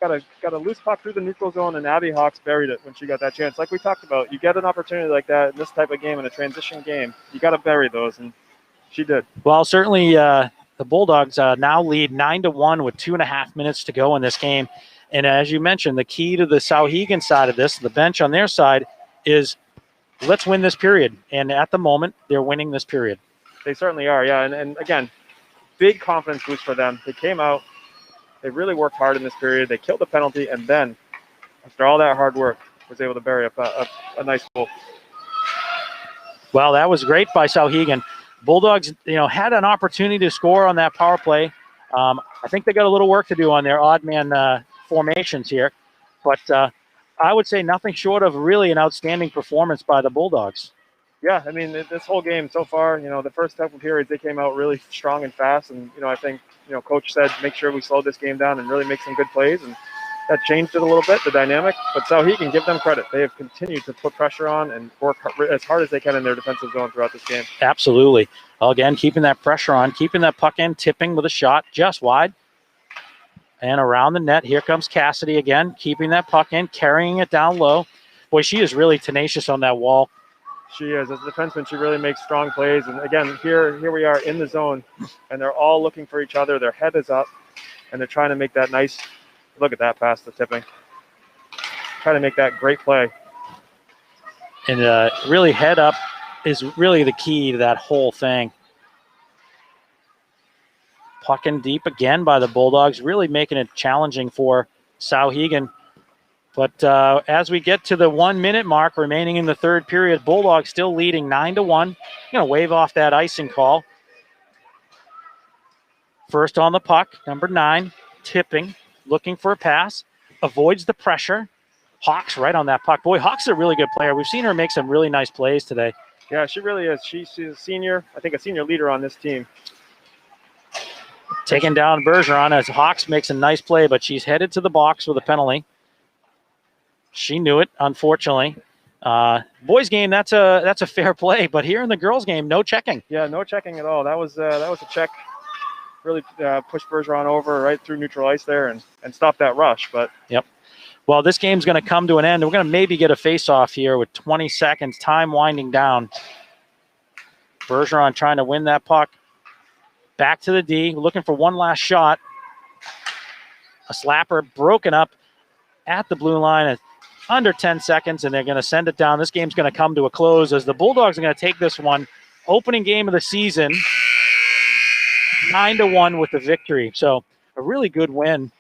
Got a loose puck through the neutral zone, and Abby Hawks buried it when she got that chance. Like we talked about, you get an opportunity like that in this type of game, in a transition game, you got to bury those, and she did. Well, certainly the Bulldogs now lead 9-1 with 2.5 minutes to go in this game. And as you mentioned, the key to the Souhegan side of this, the bench on their side, is let's win this period. And at the moment, they're winning this period. They certainly are, yeah. And again, big confidence boost for them. They came out. They really worked hard in this period. They killed the penalty, and then, after all that hard work, was able to bury a nice goal. Well, that was great by Souhegan. Bulldogs, had an opportunity to score on that power play. I think they got a little work to do on their odd man formations here, but I would say nothing short of really an outstanding performance by the Bulldogs. Yeah, I mean, this whole game so far, the first couple periods, they came out really strong and fast. And, I think, Coach said, make sure we slow this game down and really make some good plays. And that changed it a little bit, the dynamic. But Souhegan, give them credit. They have continued to put pressure on and work as hard as they can in their defensive zone throughout this game. Absolutely. Well, again, keeping that pressure on, keeping that puck in, tipping with a shot just wide. And around the net, here comes Cassidy again, keeping that puck in, carrying it down low. Boy, she is really tenacious on that wall. She is. As a defenseman, she really makes strong plays. And again, here we are in the zone, and they're all looking for each other. Their head is up, and they're trying to make that nice, look at that pass to tipping. Trying to make that great play. And really head up is really the key to that whole thing. Puck in deep again by the Bulldogs, really making it challenging for Souhegan. But as we get to the 1 minute mark remaining in the third period, Bulldogs still leading 9-1. Going to wave off that icing call. First on the puck, number 9, tipping, looking for a pass, avoids the pressure. Hawks right on that puck. Boy, Hawks is a really good player. We've seen her make some really nice plays today. Yeah, she really is. She's a senior, I think a senior leader on this team. Taking down Bergeron as Hawks makes a nice play, but she's headed to the box with a penalty. She knew it, unfortunately. Boys game, that's a fair play, but here in the girls game, no checking. Yeah, no checking at all. That was a check. Really pushed Bergeron over right through neutral ice there and stopped that rush. But yep. Well, this game's going to come to an end. We're going to maybe get a face-off here with 20 seconds, time winding down. Bergeron trying to win that puck. Back to the D, looking for one last shot. A slapper broken up at the blue line at under 10 seconds, and they're going to send it down. This game's going to come to a close as the Bulldogs are going to take this one. Opening game of the season, 9-1 with the victory. So a really good win.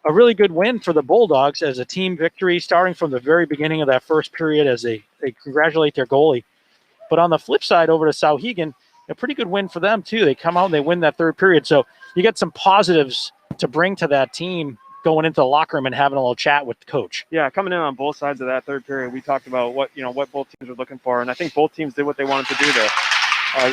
A really good win for the Bulldogs as a team victory, starting from the very beginning of that first period as they congratulate their goalie. But on the flip side, over to Souhegan, a pretty good win for them, too. They come out and they win that third period. So you get some positives to bring to that team going into the locker room and having a little chat with the coach. Yeah, coming in on both sides of that third period, we talked about what both teams were looking for, and I think both teams did what they wanted to do there.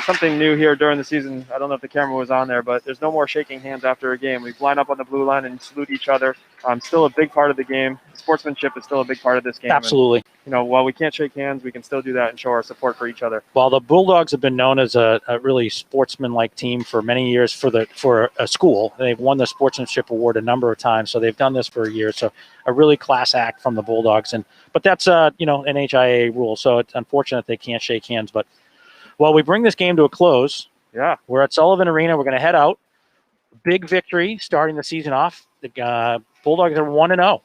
Something new here during the season, I don't know if the camera was on there, but there's no more shaking hands after a game. We line up on the blue line and salute each other. Still a big part of the game. Sportsmanship is still a big part of this game. Absolutely. And, while we can't shake hands, we can still do that and show our support for each other. Well, the Bulldogs have been known as a really sportsman-like team for many years for a school. They've won the sportsmanship award a number of times, so they've done this for years. So a really class act from the Bulldogs. But that's an HIA rule, so it's unfortunate they can't shake hands. But while we bring this game to a close, we're at Sullivan Arena. We're going to head out. Big victory starting the season off. The Bulldogs are 1-0.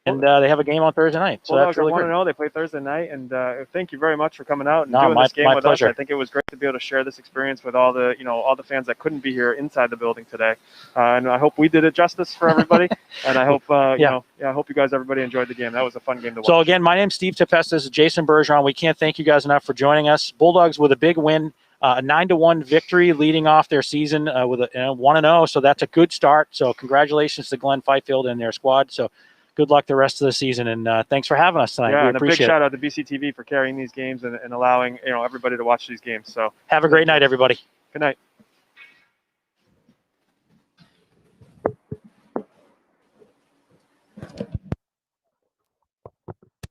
And they have a game on Thursday night. So Bulldogs that's really are good. 1-0. They play Thursday night. And thank you very much for coming out and No, doing this game with pleasure. us. I think it was great to be able to share this experience with all the fans that couldn't be here inside the building today. And I hope we did it justice for everybody. And I hope I hope you guys, everybody, enjoyed the game. That was a fun game to watch. So again, my name's Steve Tempesta. This is Jason Bergeron. We can't thank you guys enough for joining us. Bulldogs with a big win. A 9-1 victory leading off their season with a 1-0. So that's a good start. So congratulations to Glenn Fifield and their squad. So good luck the rest of the season. And thanks for having us tonight. Yeah, we and a big appreciate shout it. out to BCTV for carrying these games and allowing everybody to watch these games. So Have a great night, everybody. good night.